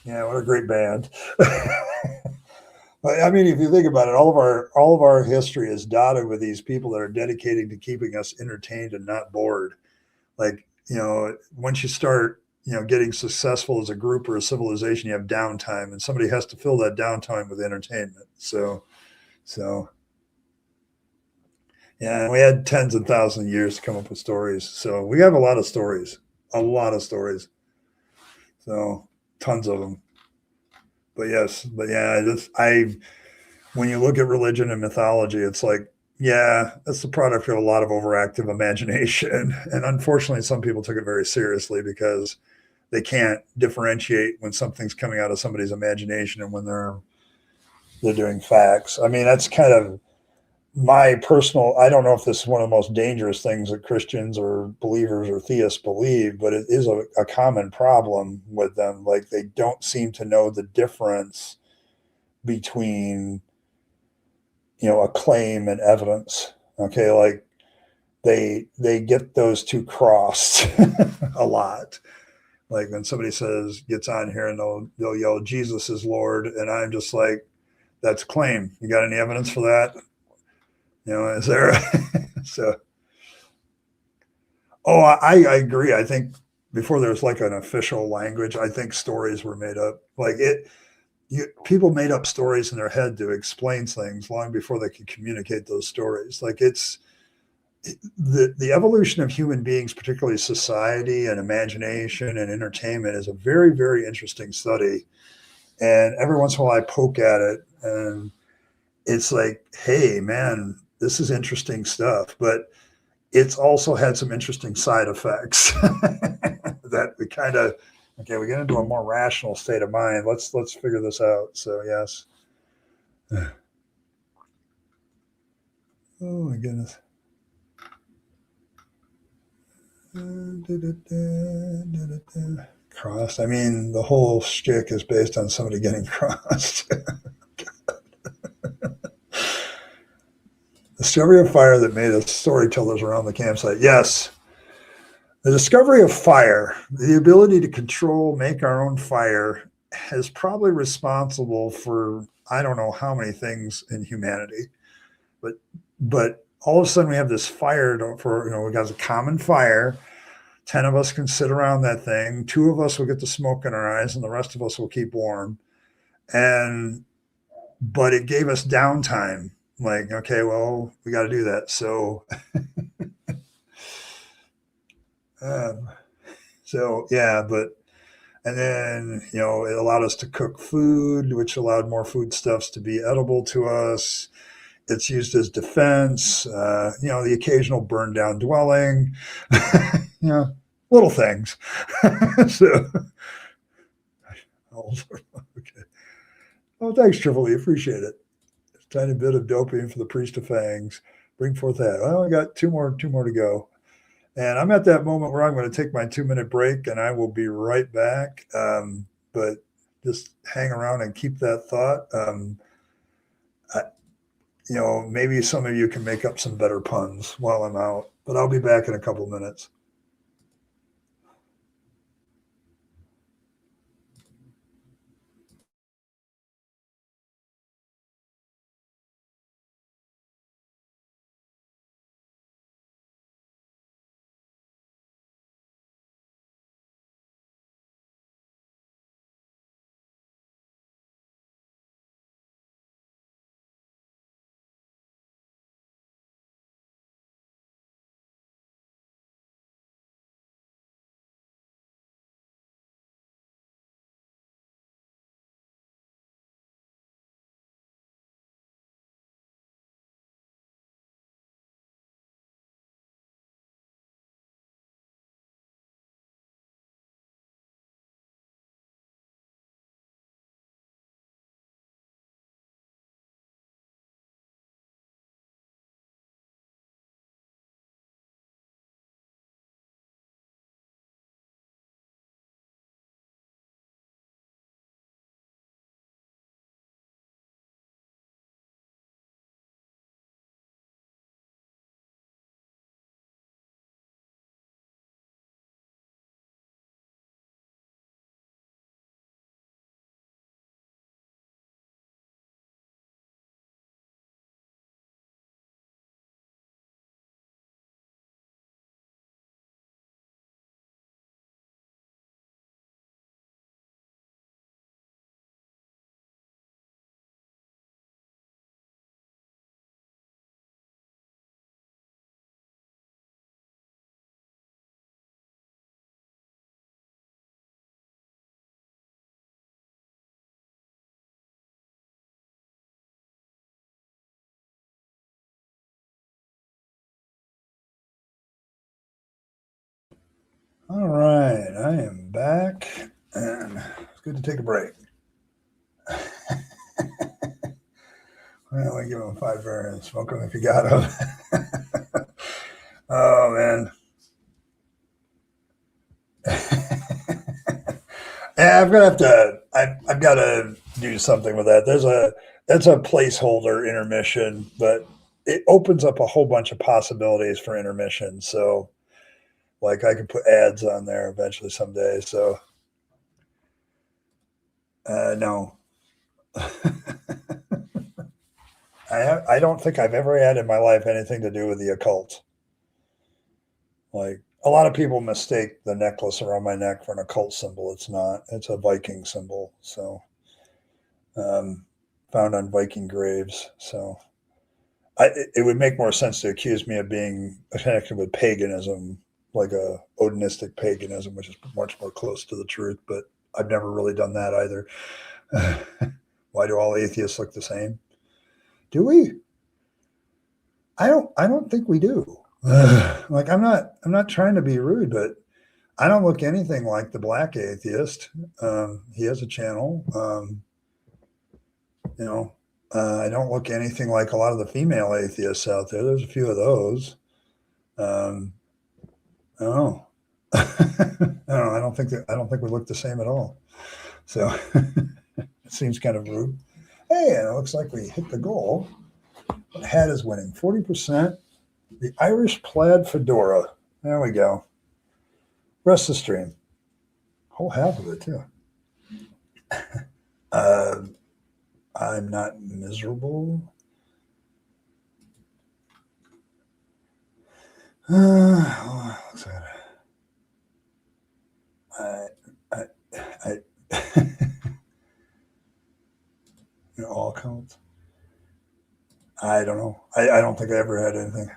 Yeah, what a great band. I mean, if you think about it, all of our history is dotted with these people that are dedicated to keeping us entertained and not bored. Like, once you start, getting successful as a group or a civilization, you have downtime, and somebody has to fill that downtime with entertainment. So, yeah, and we had tens of thousands of years to come up with stories. So we have a lot of stories. So tons of them. But yes, when you look at religion and mythology, it's like, yeah, that's the product of a lot of overactive imagination. And unfortunately, some people took it very seriously because they can't differentiate when something's coming out of somebody's imagination and when they're doing facts. I mean, that's kind of my personal, I don't know if this is one of the most dangerous things that Christians or believers or theists believe, but it is a common problem with them. Like they don't seem to know the difference between, a claim and evidence. Okay. Like they get those two crossed a lot. Like when somebody gets on here and they'll yell, Jesus is Lord. And I'm just like, that's a claim. You got any evidence for that? Is there? So, oh, I agree. I think before there's like an official language, I think stories were made up. Like people made up stories in their head to explain things long before they could communicate those stories. Like the evolution of human beings, particularly society and imagination and entertainment, is a very, very interesting study. And every once in a while I poke at it and it's like, hey, man, this is interesting stuff. But it's also had some interesting side effects that we kind of, okay, we get into a more rational state of mind. Let's figure this out. So yes. Oh my goodness. Crossed. I mean, the whole shtick is based on somebody getting crossed. Discovery of fire that made us storytellers around the campsite. Yes. The discovery of fire, the ability to control, make our own fire, is probably responsible for I don't know how many things in humanity. But all of a sudden we have this fire we got a common fire. 10 of us can sit around that thing. 2 of us will get the smoke in our eyes and the rest of us will keep warm. But it gave us downtime. Like, okay, well, we got to do that. So, yeah, and then, it allowed us to cook food, which allowed more foodstuffs to be edible to us. It's used as defense, the occasional burned down dwelling, little things. So, okay. Oh, thanks, Tripoli. Appreciate it. A tiny bit of doping for the priest of fangs. Bring forth that. Well, I got two more to go. And I'm at that moment where I'm going to take my 2-minute break and I will be right back. But just hang around and keep that thought. Maybe some of you can make up some better puns while I'm out, but I'll be back in a couple minutes. All right, I am back, and it's good to take a break. I only give them 5 variants. Smoke them if you got them. Oh man. Yeah, I'm gonna have to. I've got to do something with that. That's a placeholder intermission, but it opens up a whole bunch of possibilities for intermission. So, like, I could put ads on there eventually someday. So, no, I don't think I've ever had in my life anything to do with the occult. Like, a lot of people mistake the necklace around my neck for an occult symbol. It's not. It's a Viking symbol. So, um, found on Viking graves. So, it would make more sense to accuse me of being connected with paganism, like a Odinistic paganism, which is much more close to the truth. But I've never really done that either. Why do all atheists look the same? Do we? I don't think we do. Like, I'm not trying to be rude, but I don't look anything like the black atheist. He has a channel. You know, I don't look anything like a lot of the female atheists out there. There's a few of those. Um, I don't know. I don't know. I don't think we look the same at all. So it seems kind of rude. Hey, and it looks like we hit the goal. The hat is winning 40%. The Irish plaid fedora. There we go. Rest of the stream. Whole half of it too. I'm not miserable. Looks like I all counts. I don't know. I don't think I ever had anything.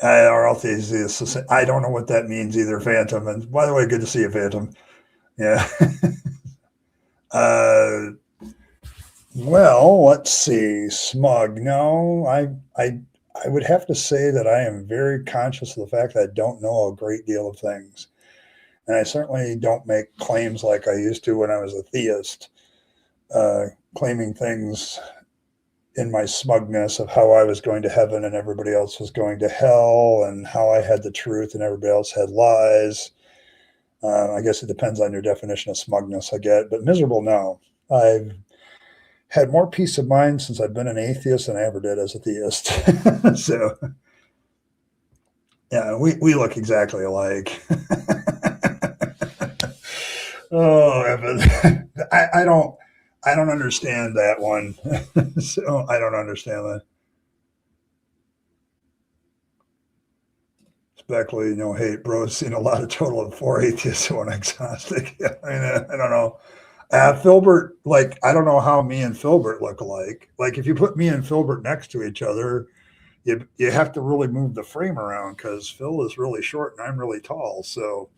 Our atheist. I don't know what that means either, Phantom. And by the way, good to see you, Phantom. Yeah. Well, let's see. Smug. No, I would have to say that I am very conscious of the fact that I don't know a great deal of things. And I certainly don't make claims like I used to when I was a theist, claiming things in my smugness of how I was going to heaven and everybody else was going to hell, and how I had the truth and everybody else had lies. I guess it depends on your definition of smugness, I get. But miserable, no. I've had more peace of mind since I've been an atheist than I ever did as a theist. So, yeah, we look exactly alike. Oh, Evan. I don't understand that one. So I don't understand that. Speckly, no hate, bro. Seen a lot of total of 4 atheists, one agnostic. Yeah, I mean, I don't know. Philbert, like, I don't know how me and Philbert look alike. Like, if you put me and Philbert next to each other, you have to really move the frame around because Phil is really short and I'm really tall. So,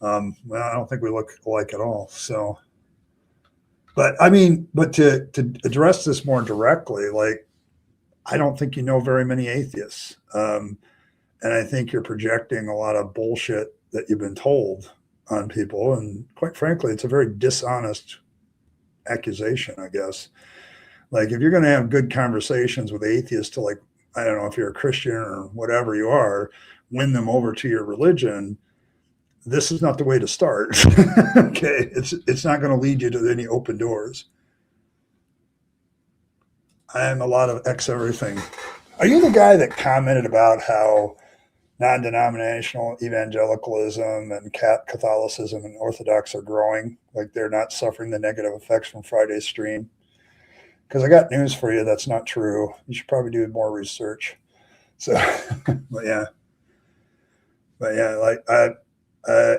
well, I don't think we look alike at all. So, but I mean, but to address this more directly, like, I don't think you know very many atheists. And I think you're projecting a lot of bullshit that you've been told on people. And quite frankly, it's a very dishonest accusation, I guess. Like, if you're going to have good conversations with atheists to, like, I don't know if you're a Christian or whatever you are, win them over to your religion, this is not the way to start. Okay. It's not going to lead you to any open doors. I am a lot of X everything. Are you the guy that commented about how non-denominational evangelicalism and Catholicism and Orthodox are growing? Like, they're not suffering the negative effects from Friday's stream? Because I got news for you. That's not true. You should probably do more research. So, but yeah, like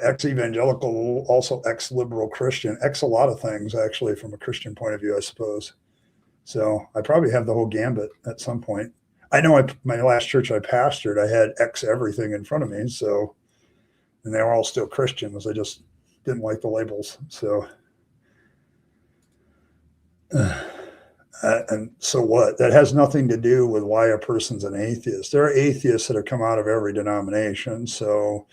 ex-evangelical, also ex-liberal Christian, ex a lot of things actually from a Christian point of view, I suppose. So I probably have the whole gambit at some point. I know my last church I pastored, I had ex everything in front of me. So, and they were all still Christians. I just didn't like the labels. So, and so what? That has nothing to do with why a person's an atheist. There are atheists that have come out of every denomination. So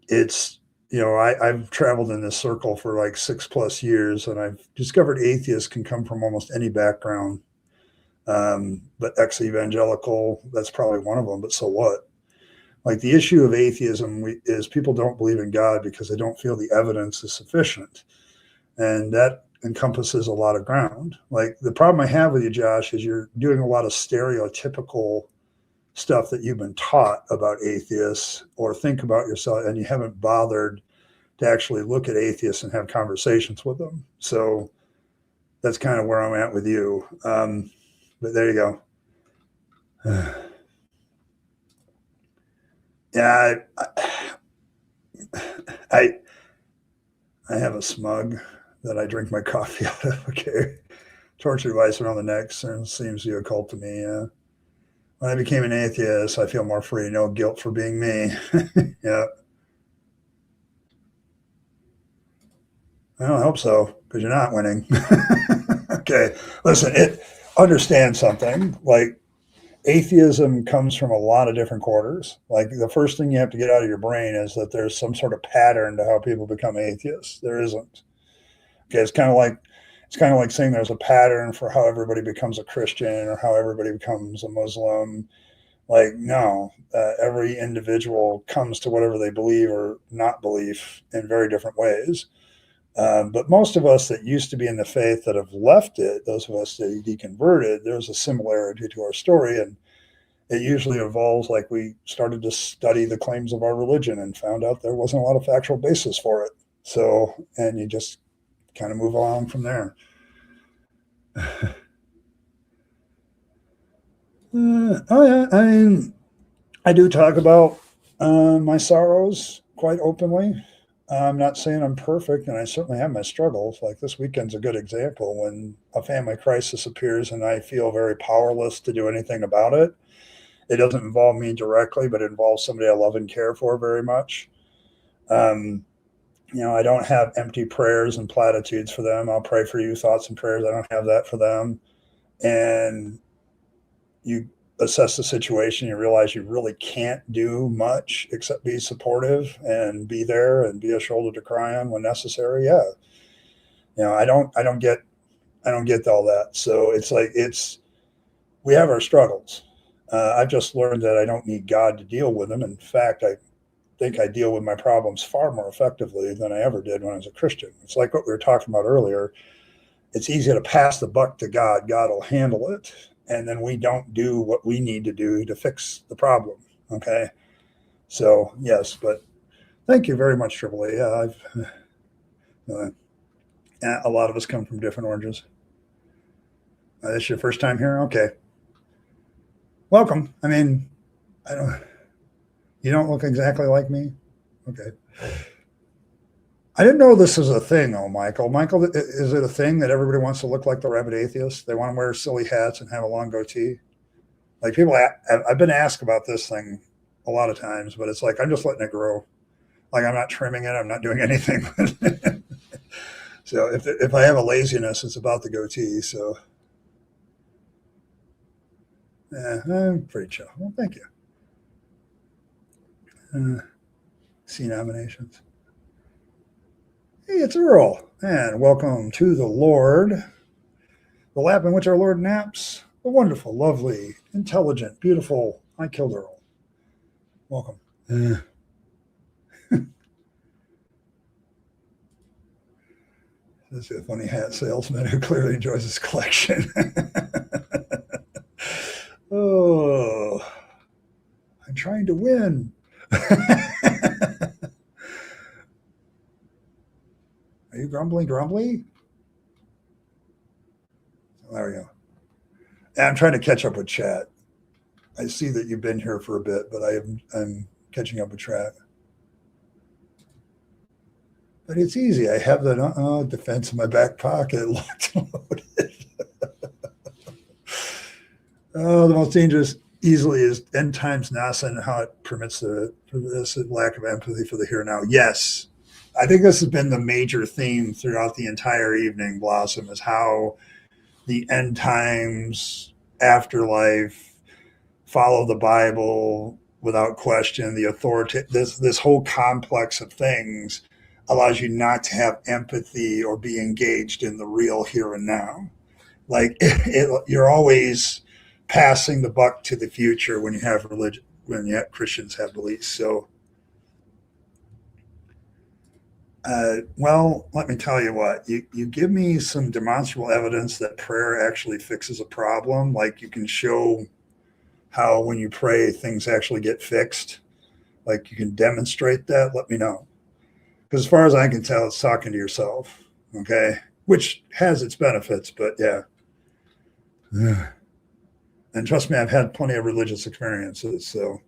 it's I've traveled in this circle for like 6+ years, and I've discovered atheists can come from almost any background. But ex-evangelical, that's probably one of them, but so what? Like the issue of atheism is people don't believe in God because they don't feel the evidence is sufficient. And that encompasses a lot of ground. Like the problem I have with you, Josh, is you're doing a lot of stereotypical stuff that you've been taught about atheists or think about yourself, and you haven't bothered to actually look at atheists and have conversations with them. So that's kind of where I'm at with you. But there you go. Yeah, I have a smug that I drink my coffee out of. Okay, torture device around the neck seems to be a cult to me. When I became an atheist, I feel more free, no guilt for being me. Yeah, I don't hope so, because you're not winning. Okay, listen, understand something. Like atheism comes from a lot of different quarters. Like the first thing you have to get out of your brain is that there's some sort of pattern to how people become atheists. There isn't. Okay, it's kind of like saying there's a pattern for how everybody becomes a Christian or how everybody becomes a Muslim. Like, no, every individual comes to whatever they believe or not believe in very different ways. But most of us that used to be in the faith that have left it, those of us that deconverted, there's a similarity to our story. And it usually involves like we started to study the claims of our religion and found out there wasn't a lot of factual basis for it. So, and you just kind of move along from there. Oh yeah, I do talk about my sorrows quite openly. I'm not saying I'm perfect, and I certainly have my struggles. Like this weekend's a good example when a family crisis appears and I feel very powerless to do anything about it. It doesn't involve me directly, but it involves somebody I love and care for very much. Um, I don't have empty prayers and platitudes for them. I'll pray for you, thoughts and prayers. I don't have that for them. And you assess the situation, you realize you really can't do much except be supportive and be there and be a shoulder to cry on when necessary. Yeah. I don't get all that. So it's like, we have our struggles. I've just learned that I don't need God to deal with them. In fact, I think I deal with my problems far more effectively than I ever did when I was a Christian. It's like what we were talking about earlier. It's easy to pass the buck to God. God will handle it. And then we don't do what we need to do to fix the problem. Okay. So yes, but thank you very much, Triple A. A lot of us come from different oranges. This is your first time here? Okay. Welcome. I mean, you don't look exactly like me. Okay. I didn't know this was a thing, though, Michael. Michael, is it a thing that everybody wants to look like the Rabyd Atheist? They want to wear silly hats and have a long goatee? Like people, I've been asked about this thing a lot of times, but it's like, I'm just letting it grow. Like I'm not trimming it. I'm not doing anything. So if I have a laziness, it's about the goatee. So yeah, I'm pretty chill. Well, thank you. C nominations. Hey, it's Earl, and welcome to the Lord, the lap in which our Lord naps, the wonderful, lovely, intelligent, beautiful, I killed Earl. Welcome. This is a funny hat salesman who clearly enjoys his collection. Oh, I'm trying to win. Are you grumbly? There we go. I'm trying to catch up with chat. I see that you've been here for a bit, but I'm catching up with chat. But it's easy. I have the defense in my back pocket, locked and loaded. Oh, the most dangerous easily is end times NASA and how it permits this lack of empathy for the here and now. Yes. I think this has been the major theme throughout the entire evening, Blossom, is how the end times, afterlife, follow the Bible, without question. The authority, this whole complex of things allows you not to have empathy or be engaged in the real here and now. Like you're always passing the buck to the future when you have religion, when you have Christians have beliefs. So, well, let me tell you what, you give me some demonstrable evidence that prayer actually fixes a problem. Like you can show how when you pray, things actually get fixed. Like you can demonstrate that, let me know. Because as far as I can tell, it's talking to yourself. Okay. Which has its benefits, but yeah. And trust me, I've had plenty of religious experiences. So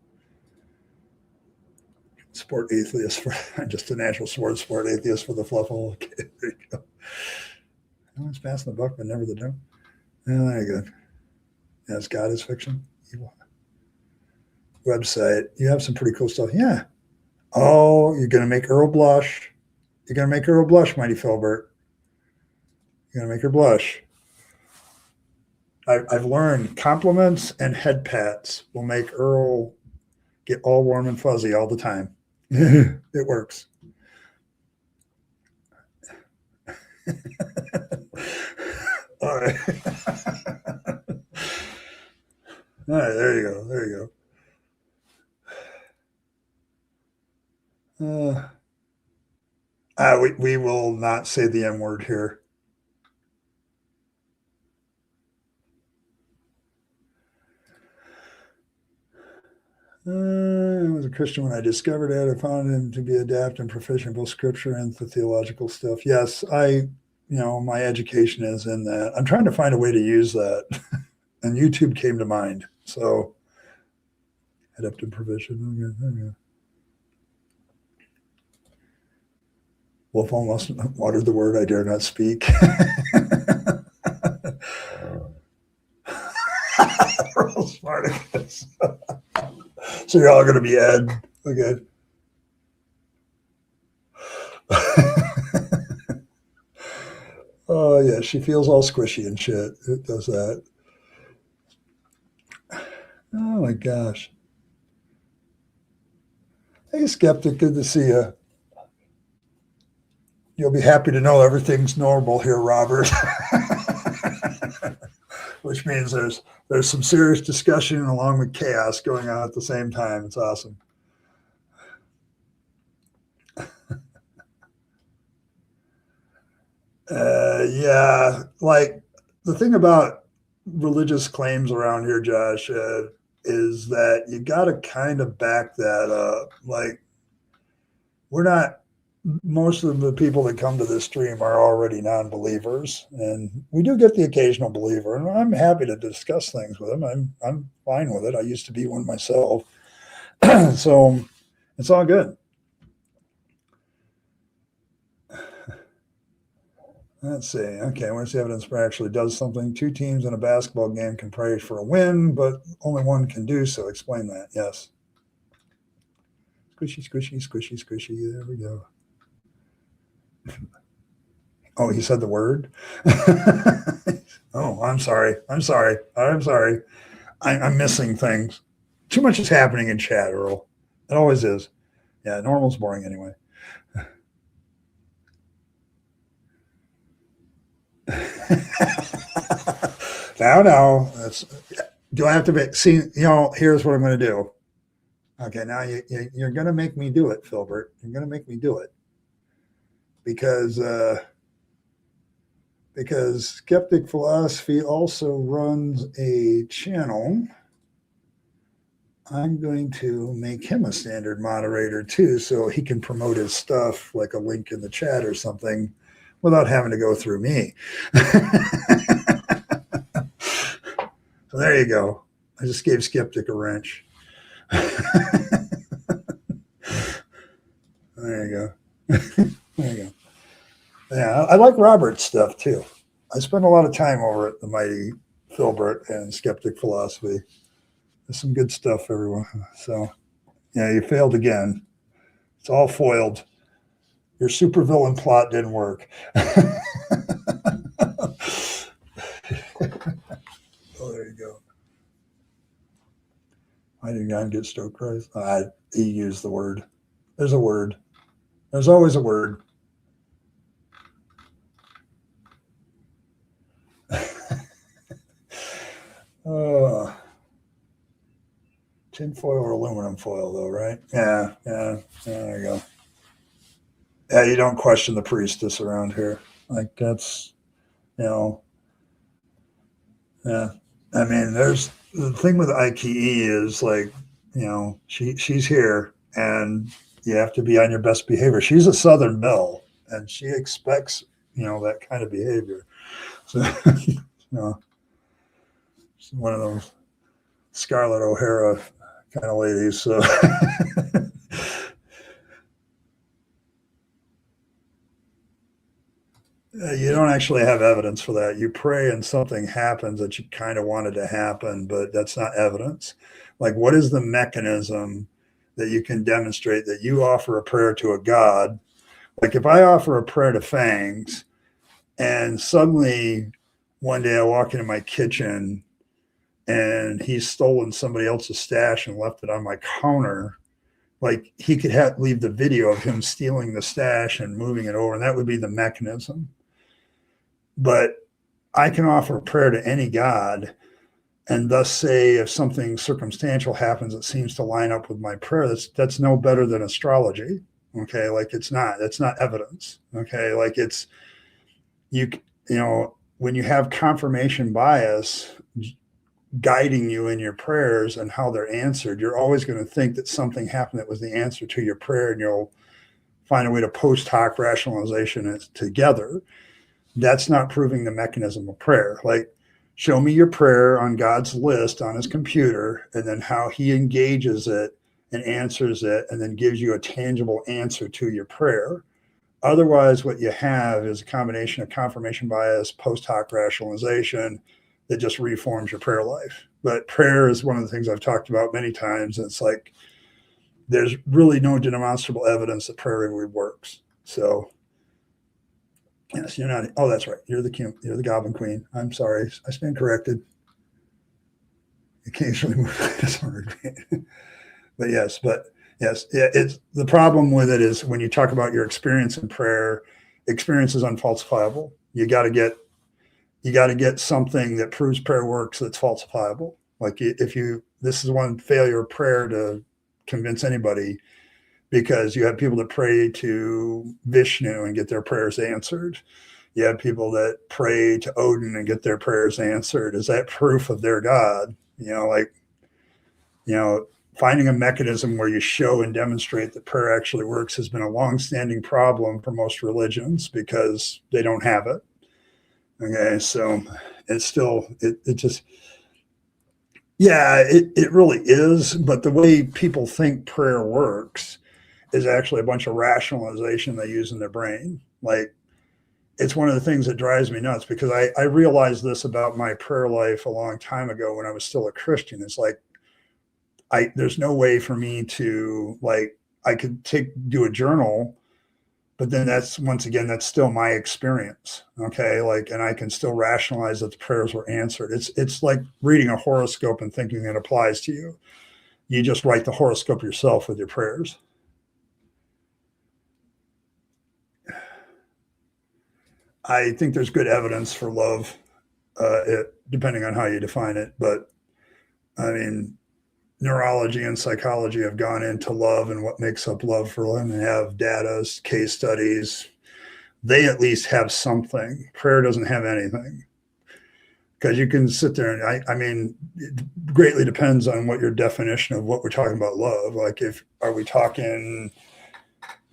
sport atheist for just a natural sport atheist for the fluffle. Okay, there you go. No one's passing the buck, but never the drum. Yeah, there you go. Yes, God is fiction. Evil. Website. You have some pretty cool stuff. Yeah. Oh, you're gonna make Earl blush. You're gonna make Earl blush, mighty Philbert. You're gonna make her blush. I've learned compliments and head pats will make Earl get all warm and fuzzy all the time. It works. All right. All right, there you go. There you go. We will not say the M word here. I was a Christian when I discovered it. I found him to be adept and proficient in both scripture and the theological stuff. Yes, my education is in that. I'm trying to find a way to use that. And YouTube came to mind. So, adept and proficient. Okay. Wolf almost watered the word I dare not speak. Real smart. So you're all going to be Ed. Okay. Oh, yeah. She feels all squishy and shit. It does that. Oh, my gosh. Hey, Skeptic. Good to see you. You'll be happy to know everything's normal here, Robert. Which means there's some serious discussion along with chaos going on at the same time. It's awesome. Yeah, like the thing about religious claims around here, Josh, is that you got to kind of back that up. Like, we're not, most of the people that come to this stream are already non-believers, and we do get the occasional believer, and I'm happy to discuss things with them. I'm fine with it. I used to be one myself. So it's all good. Let's see. Okay, where's the evidence for actually does something? Two teams in a basketball game can pray for a win, but only one can do so. Explain that. Yes. Squishy, squishy, squishy, squishy. There we go. Oh, he said the word? Oh, I'm sorry. I'm sorry. I'm missing things. Too much is happening in chat, Earl. It always is. Yeah, normal's boring anyway. Now, do I have to see? Here's what I'm going to do. Okay, now you're going to make me do it, Philbert. You're going to make me do it because Skeptic Philosophy also runs a channel. I'm going to make him a standard moderator too, so he can promote his stuff, like a link in the chat or something, without having to go through me. So there you go. I just gave Skeptic a wrench. There you go. There you go. Yeah, I like Robert's stuff too. I spend a lot of time over at the mighty Philbert and Skeptic Philosophy. There's some good stuff, everyone. So, yeah, you failed again. It's all foiled. Your supervillain plot didn't work. Oh, there you go. Why did God get stoked Christ? He used the word. There's a word. There's always a word. Tin foil or aluminum foil, though, right? Yeah. There you go. Yeah, you don't question the priestess around here. Like that's, you know, yeah. I mean, there's the thing with IKE is like, she's here, and you have to be on your best behavior. She's a Southern belle, and she expects that kind of behavior. So, she's one of those Scarlett O'Hara kind of ladies. So. You don't actually have evidence for that. You pray and something happens that you kind of wanted to happen, but that's not evidence. Like, what is the mechanism that you can demonstrate that you offer a prayer to a God? Like, if I offer a prayer to Fangs and suddenly one day I walk into my kitchen and he's stolen somebody else's stash and left it on my counter, like, he could leave the video of him stealing the stash and moving it over, and that would be the mechanism. But I can offer prayer to any God and thus say if something circumstantial happens that seems to line up with my prayer, that's no better than astrology. Okay. Like that's not evidence. Okay. Like it's, when you have confirmation bias guiding you in your prayers and how they're answered, you're always going to think that something happened that was the answer to your prayer, and you'll find a way to post hoc rationalization it together. That's not proving the mechanism of prayer. Like, show me your prayer on God's list on his computer, and then how he engages it and answers it, and then gives you a tangible answer to your prayer. Otherwise, what you have is a combination of confirmation bias, post hoc rationalization that just reforms your prayer life. But prayer is one of the things I've talked about many times. It's like there's really no demonstrable evidence that prayer really works. So, yes, you're not. Oh, that's right. You're the Goblin Queen. I'm sorry. I stand corrected. Occasionally move. But yes, it's the problem with it is when you talk about your experience in prayer, experience is unfalsifiable. You got to get something that proves prayer works that's falsifiable. Like this is one failure of prayer to convince anybody, because you have people that pray to Vishnu and get their prayers answered. You have people that pray to Odin and get their prayers answered. Is that proof of their God? Finding a mechanism where you show and demonstrate that prayer actually works has been a longstanding problem for most religions because they don't have it. Okay, so it's still, it just, yeah, it really is. But the way people think prayer works is actually a bunch of rationalization they use in their brain. Like, it's one of the things that drives me nuts, because I realized this about my prayer life a long time ago when I was still a Christian. It's like, there's no way for me to, like, I could do a journal, but then that's still my experience. Okay. Like, and I can still rationalize that the prayers were answered. It's like reading a horoscope and thinking it applies to you. You just write the horoscope yourself with your prayers. I think there's good evidence for love, depending on how you define it. But I mean, neurology and psychology have gone into love and what makes up love for them, and have data, case studies. They at least have something. Prayer doesn't have anything, because you can sit there and I mean, it greatly depends on what your definition of what we're talking about love. Like, are we talking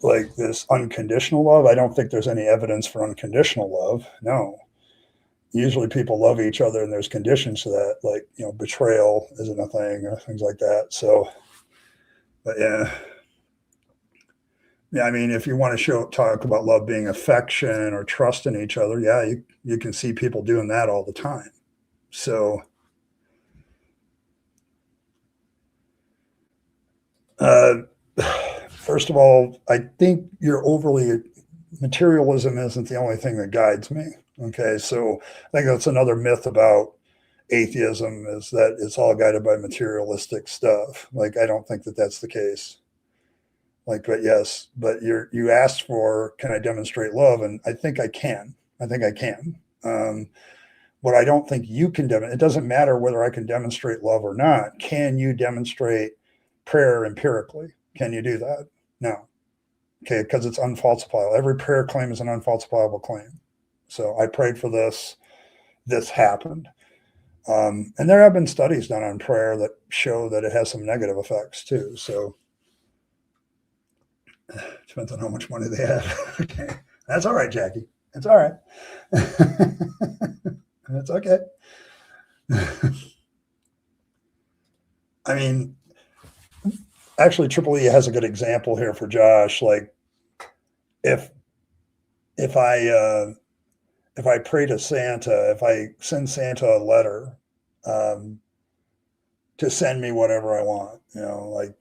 like this unconditional love? I don't think there's any evidence for unconditional love. No. Usually people love each other and there's conditions to that, like, betrayal isn't a thing or things like that. So, but yeah. I mean, if you want to talk about love being affection or trust in each other, yeah, you can see people doing that all the time. So, first of all, I think materialism isn't the only thing that guides me. Okay, so I think that's another myth about atheism is that it's all guided by materialistic stuff. Like, I don't think that that's the case. Like, but yes, but you asked for, can I demonstrate love? And I think I can. I think I can. What I don't think you can demonstrate, it doesn't matter whether I can demonstrate love or not. Can you demonstrate prayer empirically? Can you do that? No. Okay, because it's unfalsifiable. Every prayer claim is an unfalsifiable claim. So I prayed for this. This happened. And there have been studies done on prayer that show that it has some negative effects too. So depends on how much money they have. Okay. That's all right, Jackie. It's all right. That's okay. I mean, actually, Triple E has a good example here for Josh. Like, if I pray to Santa, if I send Santa a letter to send me whatever I want, like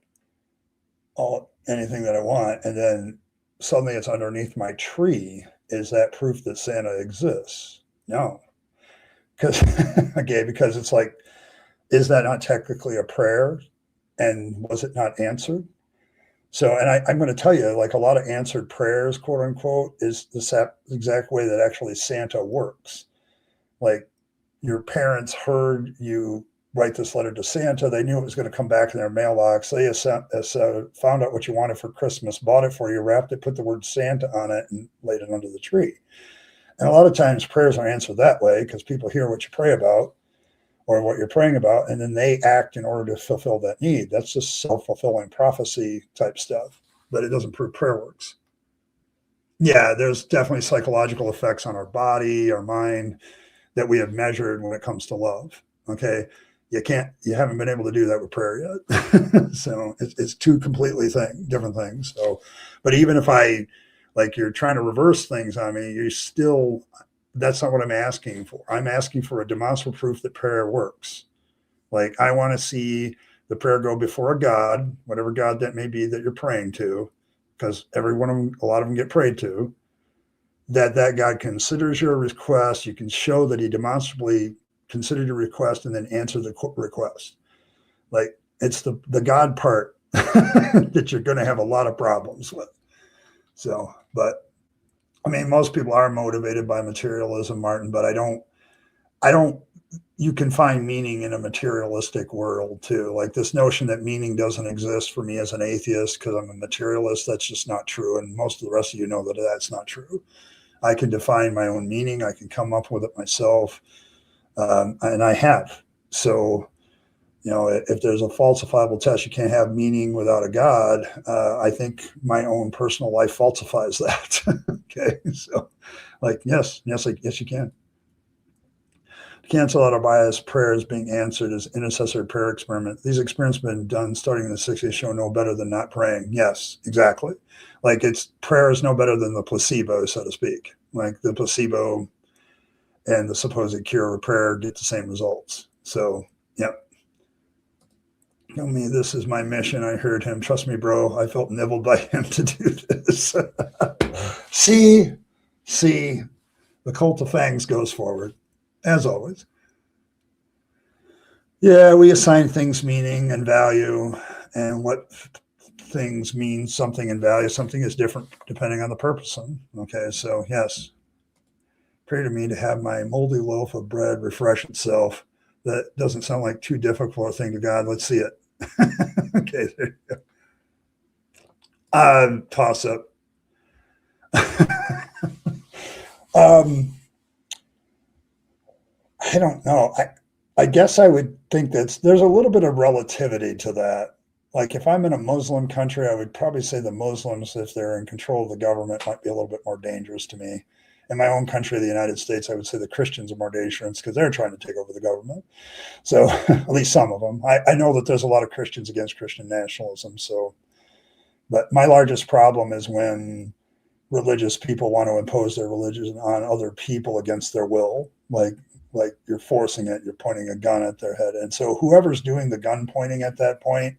anything that I want, and then suddenly it's underneath my tree, is that proof that Santa exists? No. Because it's like, is that not technically a prayer? And was it not answered? So, and I'm going to tell you, like, a lot of answered prayers, quote unquote, is the exact way that actually Santa works. Like, your parents heard you write this letter to Santa. They knew it was going to come back in their mailbox. They found out what you wanted for Christmas, bought it for you, wrapped it, put the word Santa on it, and laid it under the tree. And a lot of times prayers are answered that way because people hear what you pray about or what you're praying about, and then they act in order to fulfill that need. That's just self-fulfilling prophecy type stuff, but it doesn't prove prayer works. Yeah, there's definitely psychological effects on our body, our mind, that we have measured when it comes to love. Okay. You haven't been able to do that with prayer yet. So it's two completely different things. So, but even if you're trying to reverse things on me, that's not what I'm asking for. I'm asking for a demonstrable proof that prayer works. Like, I want to see the prayer go before a God, whatever God that may be that you're praying to, because a lot of them get prayed to, that God considers your request. You can show that he demonstrably considered your request and then answer the request. Like, it's the God part that you're going to have a lot of problems with. So, but I mean, most people are motivated by materialism, Martin, but you can find meaning in a materialistic world too. Like, this notion that meaning doesn't exist for me as an atheist because I'm a materialist, that's just not true. And most of the rest of you know that that's not true. I can define my own meaning. I can come up with it myself. And I have. So, if there's a falsifiable test, you can't have meaning without a God. I think my own personal life falsifies that. Okay. So, like, yes, you can. To cancel out a bias, prayers being answered as intercessory prayer experiment. These experiments have been done starting in the 60s, show no better than not praying. Yes, exactly. Like, prayer is no better than the placebo, so to speak. Like, the placebo and the supposed cure of prayer get the same results. So, yep. Tell me, this is my mission. I heard him. Trust me, bro. I felt nibbled by him to do this. See, the cult of fangs goes forward, as always. Yeah, we assign things meaning and value, and what things mean something and value. Something is different depending on the person. Okay, so yes. Pray to me to have my moldy loaf of bread refresh itself. That doesn't sound like too difficult a thing to God. Let's see it. Okay, there you go. Toss up. I don't know. I guess I would think there's a little bit of relativity to that. Like, if I'm in a Muslim country, I would probably say the Muslims, if they're in control of the government, might be a little bit more dangerous to me. In my own country, the United States, I would say the Christians are more dangerous because they're trying to take over the government. So at least some of them. I know that there's a lot of Christians against Christian nationalism. So, but my largest problem is when religious people want to impose their religion on other people against their will. Like you're forcing it, you're pointing a gun at their head. And so whoever's doing the gun pointing at that point,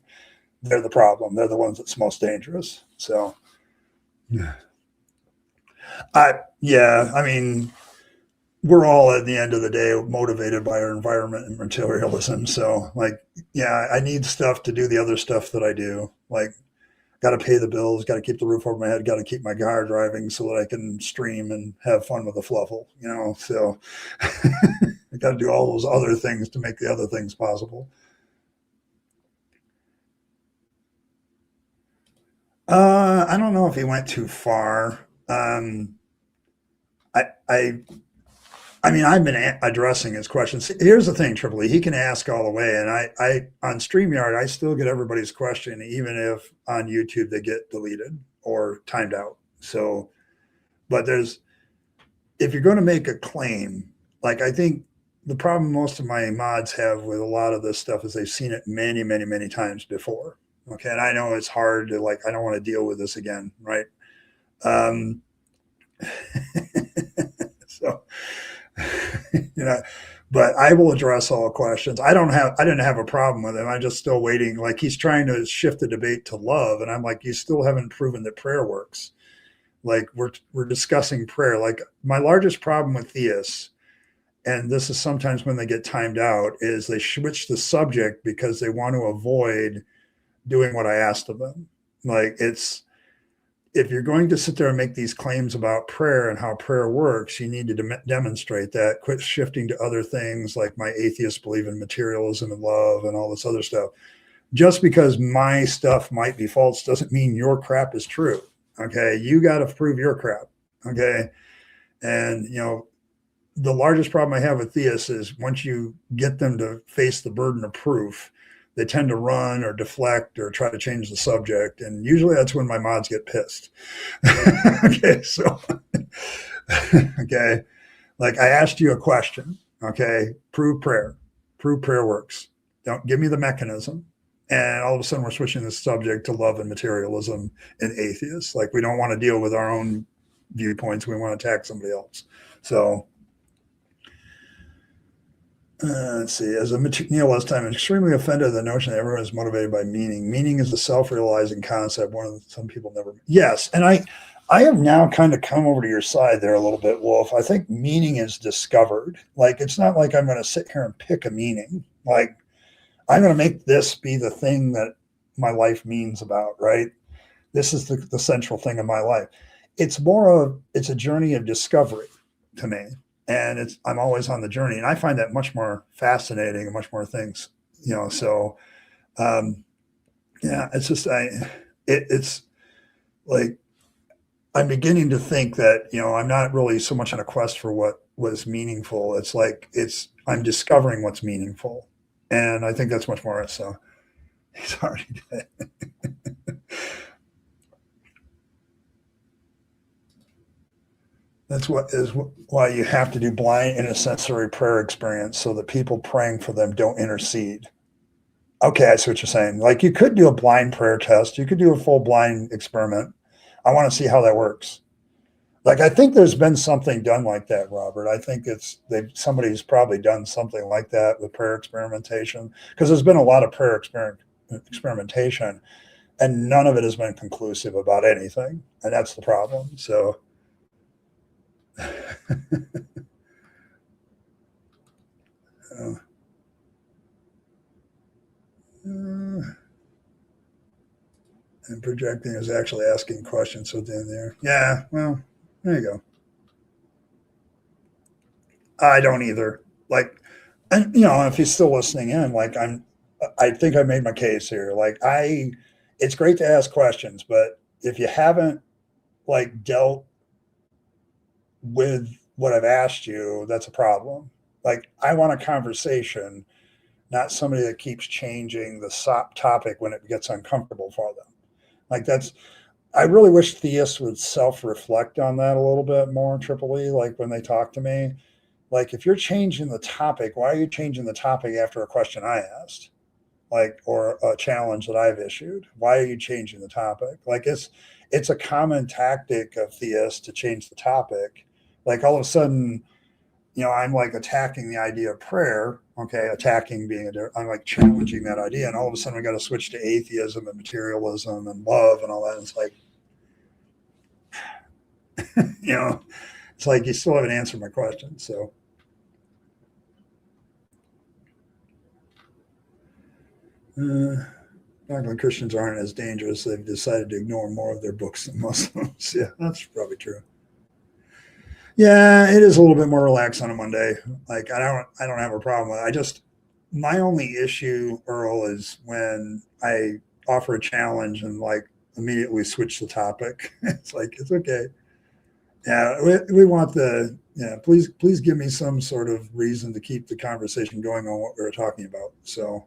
they're the problem. They're the ones that's most dangerous. So, yeah. I mean, we're all at the end of the day motivated by our environment and materialism. So like, yeah, I need stuff to do the other stuff that I do. Like, got to pay the bills, got to keep the roof over my head, got to keep my car driving so that I can stream and have fun with the fluffle, you know? So I got to do all those other things to make the other things possible. I don't know if he went too far. I, I, I mean, I've been addressing his questions. Here's the thing, Triple E, he can ask all the way, and I on StreamYard, I still get everybody's question, even if on YouTube they get deleted or timed out. So, but if you're going to make a claim, like I think the problem most of my mods have with a lot of this stuff is they've seen it many, many, many times before. Okay, and I know it's hard to like. I don't want to deal with this again, right? Um, so you know, but I will address all questions. I didn't have a problem with him. I'm just still waiting. Like he's trying to shift the debate to love, and I'm like, you still haven't proven that prayer works. Like we're discussing prayer. Like my largest problem with theists, and this is sometimes when they get timed out, is they switch the subject because they want to avoid doing what I asked of them. Like it's if you're going to sit there and make these claims about prayer and how prayer works, you need to demonstrate that. Quit shifting to other things like my atheists believe in materialism and love and all this other stuff. Just because my stuff might be false doesn't mean your crap is true. Okay. You got to prove your crap. Okay. And, you know, the largest problem I have with theists is once you get them to face the burden of proof, they tend to run or deflect or try to change the subject. And usually that's when my mods get pissed. Okay. So, okay. Like I asked you a question. Okay. Prove prayer works. Don't give me the mechanism. And all of a sudden we're switching the subject to love and materialism and atheists. Like we don't want to deal with our own viewpoints. We want to attack somebody else. So, let's see. As a nihilist, I'm extremely offended at the notion that everyone is motivated by meaning. Meaning is a self-realizing concept. One of some people never. Yes, and I have now kind of come over to your side there a little bit, Wolf. I think meaning is discovered. Like it's not like I'm going to sit here and pick a meaning. Like I'm going to make this be the thing that my life means about. Right. This is the central thing in my life. It's a journey of discovery to me. And I'm always on the journey, and I find that much more fascinating and much more things, you know. So, yeah, it's just it's like I'm beginning to think that I'm not really so much on a quest for what was meaningful. It's like I'm discovering what's meaningful, and I think that's much more. So, he's already dead. That's why you have to do blind intercessory prayer experience so that people praying for them don't intercede. Okay, I see what you're saying. Like you could do a blind prayer test. You could do a full blind experiment. I want to see how that works. Like I think there's been something done like that, Robert. I think somebody's probably done something like that with prayer experimentation because there's been a lot of prayer experimentation, and none of it has been conclusive about anything, and that's the problem. So. And projecting is actually asking questions within there. Yeah, well, there you go. I don't either. Like, and if he's still listening in, like I think I made my case here. Like it's great to ask questions, but if you haven't like dealt with what I've asked you, that's a problem. Like I want a conversation, not somebody that keeps changing the topic when it gets uncomfortable for them. Like I really wish theists would self-reflect on that a little bit more, Triple E, like when they talk to me. Like if you're changing the topic, why are you changing the topic after a question I asked? Like, or a challenge that I've issued? Why are you changing the topic? Like it's a common tactic of theists to change the topic. Like all of a sudden, I'm like attacking the idea of prayer. Okay, attacking I'm like challenging that idea, and all of a sudden we got to switch to atheism and materialism and love and all that. And it's like, It's like you still haven't answered my question. So, Dogma Christians aren't as dangerous. They've decided to ignore more of their books than Muslims. Yeah, that's probably true. Yeah, it is a little bit more relaxed on a Monday. Like I don't have a problem with it. My only issue, Earl, is when I offer a challenge and like immediately switch the topic. It's like it's okay. Yeah, we want the yeah. Please give me some sort of reason to keep the conversation going on what we were talking about. So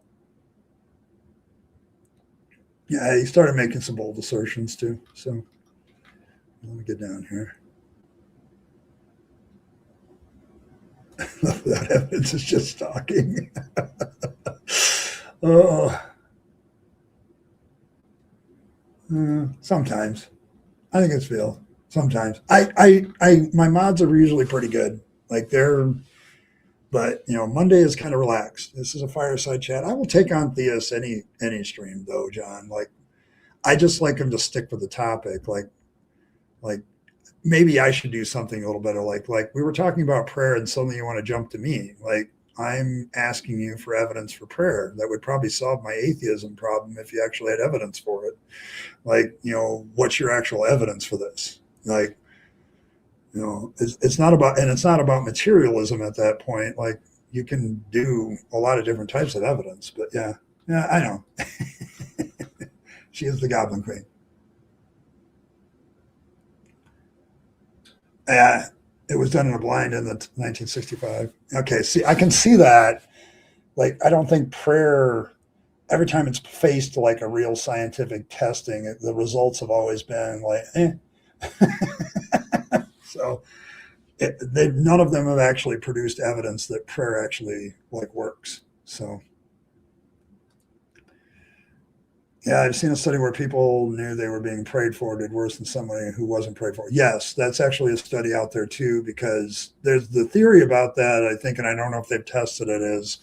yeah, he started making some bold assertions too. So let me get down here. Without evidence, it's just talking. Oh, sometimes I think it's Phil. Sometimes my mods are usually pretty good. Like they're, but Monday is kind of relaxed. This is a fireside chat. I will take on theists any stream though, John. Like I just like them to stick with the topic. Like maybe I should do something a little better. Like we were talking about prayer, and suddenly you want to jump to me. Like I'm asking you for evidence for prayer. That would probably solve my atheism problem if you actually had evidence for it. Like what's your actual evidence for this? Like it's not about materialism at that point. Like you can do a lot of different types of evidence. But yeah, I know. She is the Goblin Queen. Yeah, it was done in a blind in the 1965. Okay, see, I can see that. Like, I don't think prayer, every time it's faced like a real scientific testing, the results have always been like, So none of them have actually produced evidence that prayer actually like works. So yeah, I've seen a study where people knew they were being prayed for did worse than somebody who wasn't prayed for. Yes, that's actually a study out there too, because there's the theory about that, I think, and I don't know if they've tested it, is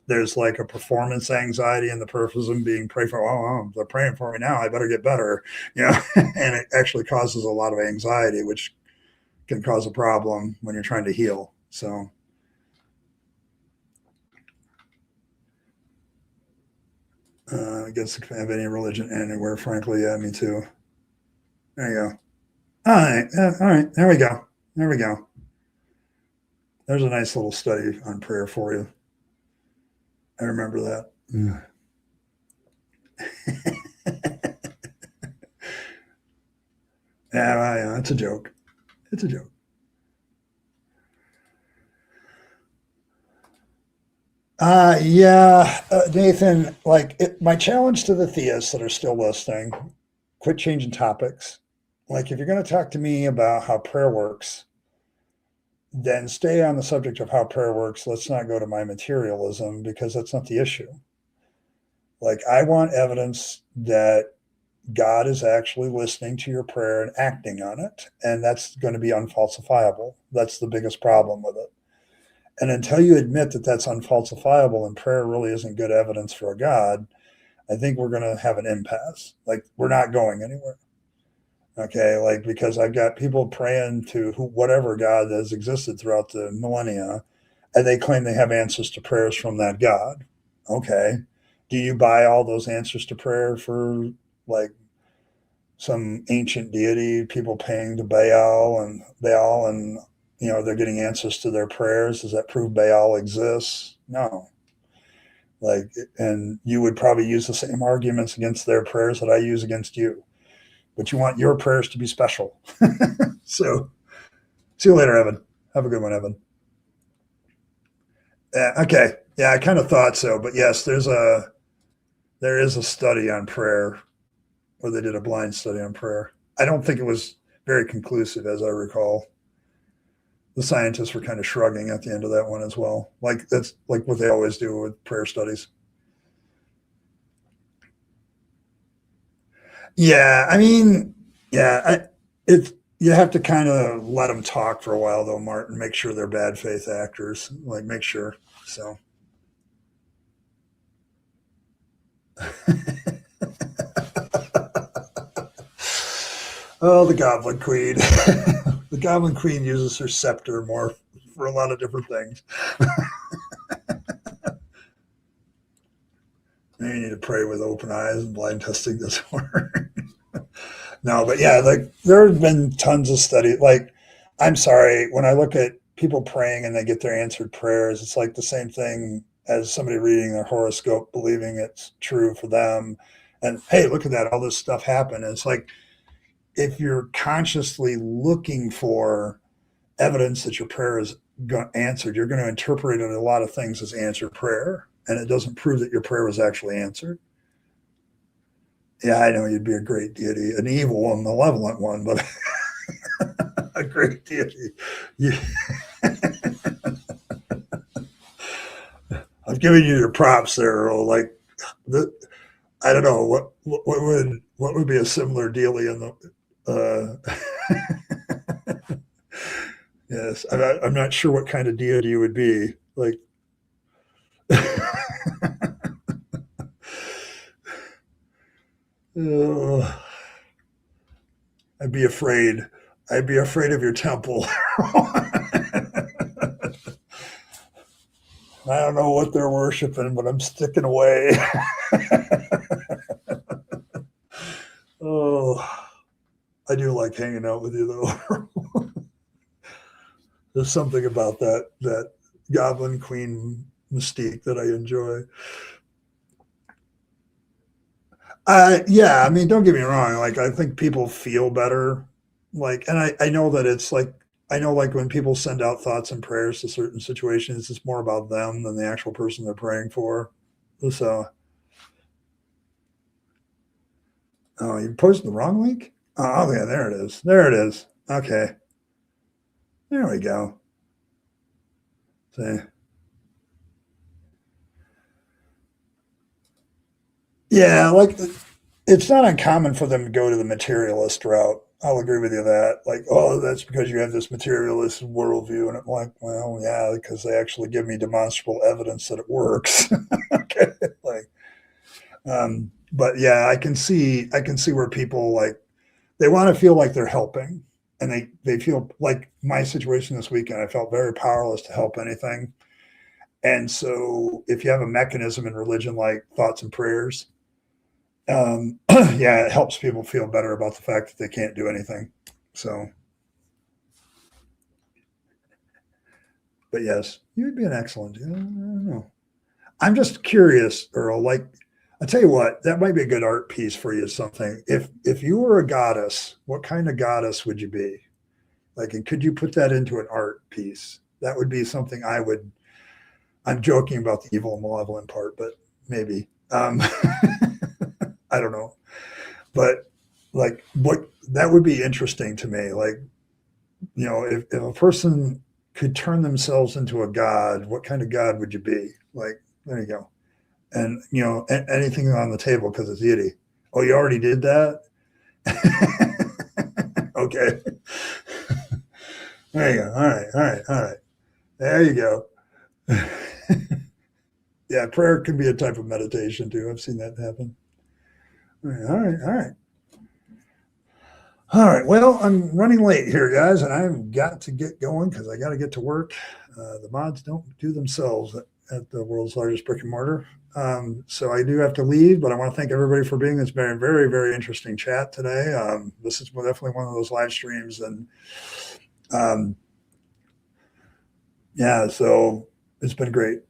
there's like a performance anxiety in the person being prayed for. Oh, they're praying for me now. I better get better. And it actually causes a lot of anxiety, which can cause a problem when you're trying to heal. So I guess I can have any religion anywhere, frankly. Yeah, me too. There you go. All right. All right. There we go. There we go. There's a nice little study on prayer for you. I remember that. Yeah. Yeah, it's a joke. It's a joke. Yeah, Nathan, my challenge to the theists that are still listening, quit changing topics. Like, if you're going to talk to me about how prayer works, then stay on the subject of how prayer works. Let's not go to my materialism, because that's not the issue. Like, I want evidence that God is actually listening to your prayer and acting on it. And that's going to be unfalsifiable. That's the biggest problem with it. And until you admit that that's unfalsifiable and prayer really isn't good evidence for a God, I think we're going to have an impasse. Like, we're not going anywhere. Okay. Like, because I've got people praying to whatever God has existed throughout the millennia, and they claim they have answers to prayers from that God. Okay. Do you buy all those answers to prayer for like some ancient deity, people paying to Baal and they're getting answers to their prayers? Does that prove Baal exists? No. Like, and you would probably use the same arguments against their prayers that I use against you, but you want your prayers to be special. So see you later, Evan. Have a good one, Evan. Okay. Yeah, I kind of thought so, but yes, there is a study on prayer, where they did a blind study on prayer. I don't think it was very conclusive, as I recall. The scientists were kind of shrugging at the end of that one as well. Like, that's like what they always do with prayer studies. Yeah, I mean, yeah, you have to kind of let them talk for a while, though, Martin. Make sure they're bad faith actors. Like, make sure. So. Oh, the Goblin Queen. The Goblin Queen uses her scepter more for a lot of different things. You need to pray with open eyes, and blind testing doesn't work. No, but yeah, like there have been tons of studies. Like, I'm sorry, when I look at people praying and they get their answered prayers, it's like the same thing as somebody reading their horoscope, believing it's true for them. And hey, look at that, all this stuff happened. And it's like, if you're consciously looking for evidence that your prayer is answered, you're going to interpret it a lot of things as answered prayer, and it doesn't prove that your prayer was actually answered. Yeah, I know you'd be a great deity, an evil one, malevolent one, but a great deity. Yeah. I've given you your props there, Earl. Like, I don't know what would be a similar dealie in the. Yes, I'm not sure what kind of deity you would be. Like, I'd be afraid. I'd be afraid of your temple. I don't know what they're worshiping, but I'm sticking away. Oh, I do like hanging out with you, though. There's something about that Goblin Queen mystique that I enjoy. Yeah, I mean, don't get me wrong. Like, I think people feel better. Like, and I know that it's like, I know, like, when people send out thoughts and prayers to certain situations, it's more about them than the actual person they're praying for. So, oh, you posted the wrong link? Oh, yeah, there it is. There it is. Okay. There we go. See. Yeah, like, it's not uncommon for them to go to the materialist route. I'll agree with you that. Like, oh, that's because you have this materialist worldview. And I'm like, well, yeah, because they actually give me demonstrable evidence that it works. Okay. Like, but yeah, I can see where people, like, they want to feel like they're helping, and they feel like my situation this weekend, I felt very powerless to help anything. And so if you have a mechanism in religion like thoughts and prayers, yeah, it helps people feel better about the fact that they can't do anything. So, but yes, you would be an excellent. I don't know. I'm just curious, Earl. Like, I tell you what, that might be a good art piece for you. Something. If you were a goddess, what kind of goddess would you be? Like, and could you put that into an art piece? That would be something I would. I'm joking about the evil and malevolent part, but maybe. I don't know. But like, what that would be interesting to me. Like, if a person could turn themselves into a god, what kind of god would you be? Like, there you go. And anything on the table because it's deity. Oh, you already did that. Okay. There you go. All right. All right. All right. There you go. Yeah, prayer can be a type of meditation too. I've seen that happen. All right. All right. All right. All right. Well, I'm running late here, guys, and I've got to get going because I got to get to work. The mods don't do themselves at the world's largest brick and mortar. So I do have to leave, but I want to thank everybody for being. It's been a very, very interesting chat today. This is definitely one of those live streams, and yeah, so it's been great.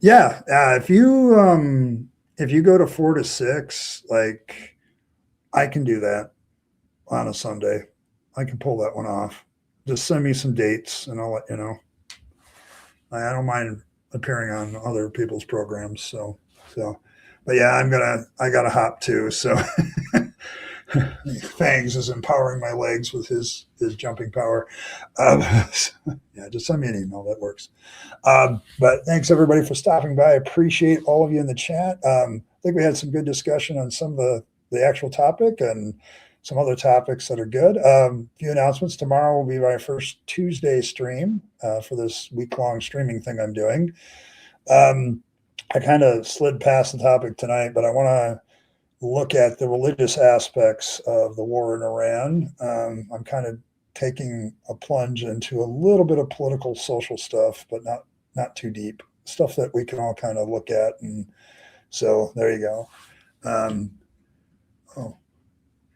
Yeah, if you go to 4 to 6, like, I can do that on a Sunday. I can pull that one off. Just send me some dates and I'll let you know. I don't mind appearing on other people's programs. So, but yeah, I gotta hop too. So Fangs is empowering my legs with his jumping power. Yeah, just send me an email. That works. But thanks everybody for stopping by. I appreciate all of you in the chat. I think we had some good discussion on some of the actual topic and some other topics that are good. A few announcements. Tomorrow will be my first Tuesday stream for this week-long streaming thing I'm doing. I kind of slid past the topic tonight, but I want to look at the religious aspects of the war in Iran. I'm kind of taking a plunge into a little bit of political social stuff, but not too deep stuff that we can all kind of look at. And so there you go. Oh,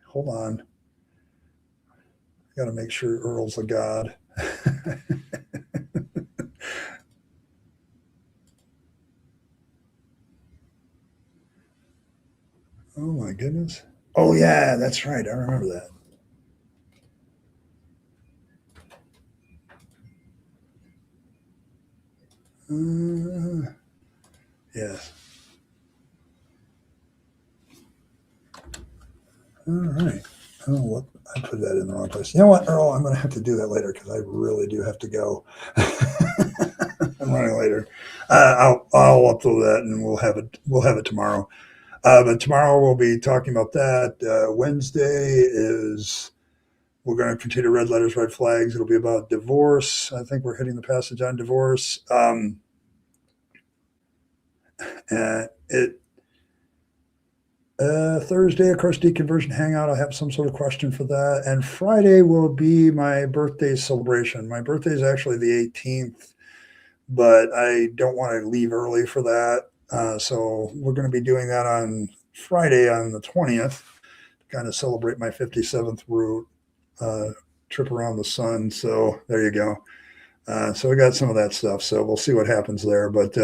hold on. I got to make sure Earl's a god. Oh my goodness. Oh yeah, that's right. I remember that. Yes. All right. Oh, what? I put that in the wrong place. You know what, Earl? I'm going to have to do that later because I really do have to go. I'm running later. I'll upload that and we'll have it tomorrow. But tomorrow we'll be talking about that. Wednesday is we're going to continue red letters, red flags. It'll be about divorce. I think we're hitting the passage on divorce. Thursday, of course, deconversion hangout. I have some sort of question for that. And Friday will be my birthday celebration. My birthday is actually the 18th, but I don't want to leave early for that. So we're going to be doing that on Friday on the 20th to kind of celebrate my 57th route trip around the sun. So there you go. So we got some of that stuff. So we'll see what happens there. But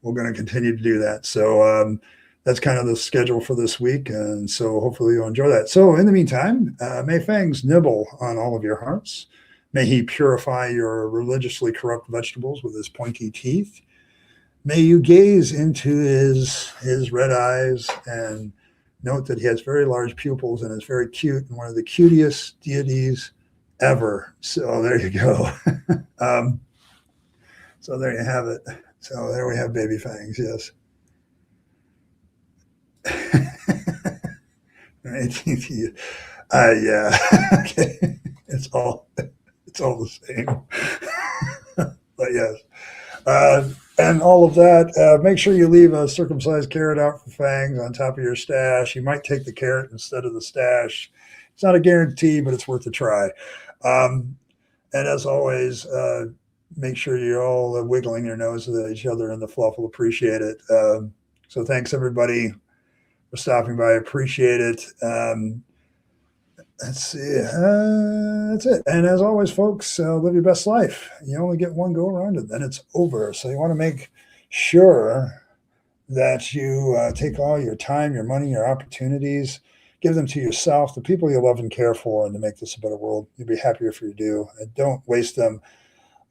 we're going to continue to do that. So that's kind of the schedule for this week. And so hopefully you'll enjoy that. So in the meantime, may Fangs nibble on all of your hearts. May he purify your religiously corrupt vegetables with his pointy teeth. May you gaze into his red eyes and note that he has very large pupils and is very cute and one of the cutest deities ever. So there you go. So there you have it. So there we have baby Fangs, yes. 18th year. Yeah. Okay. It's all the same. But yes. And all of that, make sure you leave a circumcised carrot out for Fangs on top of your stash. You might take the carrot instead of the stash. It's not a guarantee, but it's worth a try. And as always, make sure you're all wiggling your noses at each other in the fluff. We'll appreciate it. So thanks, everybody, for stopping by. Appreciate it. Let's see. That's it. And as always, folks, live your best life. You only get one go around and then it's over. So you want to make sure that you take all your time, your money, your opportunities, give them to yourself, the people you love and care for, and to make this a better world. You'll be happier if you do. And don't waste them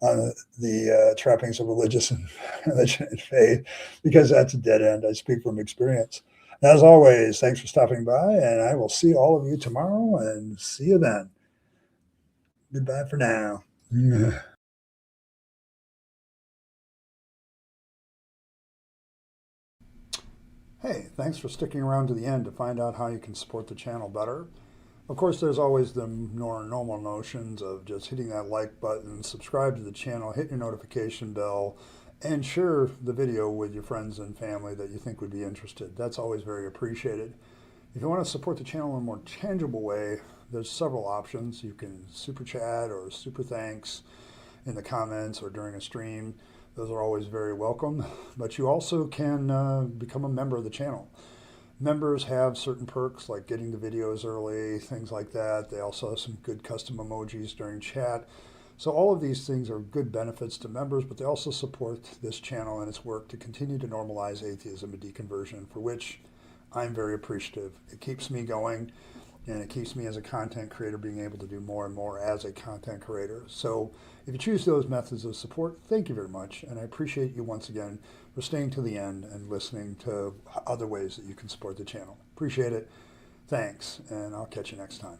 on the trappings of religion and faith, because that's a dead end. I speak from experience. As always, thanks for stopping by, and I will see all of you tomorrow, and see you then. Goodbye for now. Hey, thanks for sticking around to the end to find out how you can support the channel better. Of course, there's always the normal notions of just hitting that like button, subscribe to the channel, hit your notification bell, and share the video with your friends and family that you think would be interested. That's always very appreciated. If you want to support the channel in a more tangible way, there's several options. You can super chat or super thanks in the comments or during a stream. Those are always very welcome. But you also can become a member of the channel. Members have certain perks like getting the videos early, things like that. They also have some good custom emojis during chat. So all of these things are good benefits to members, but they also support this channel and its work to continue to normalize atheism and deconversion, for which I'm very appreciative. It keeps me going, and it keeps me as a content creator being able to do more and more as a content creator. So if you choose those methods of support, thank you very much. And I appreciate you once again for staying to the end and listening to other ways that you can support the channel. Appreciate it. Thanks, and I'll catch you next time.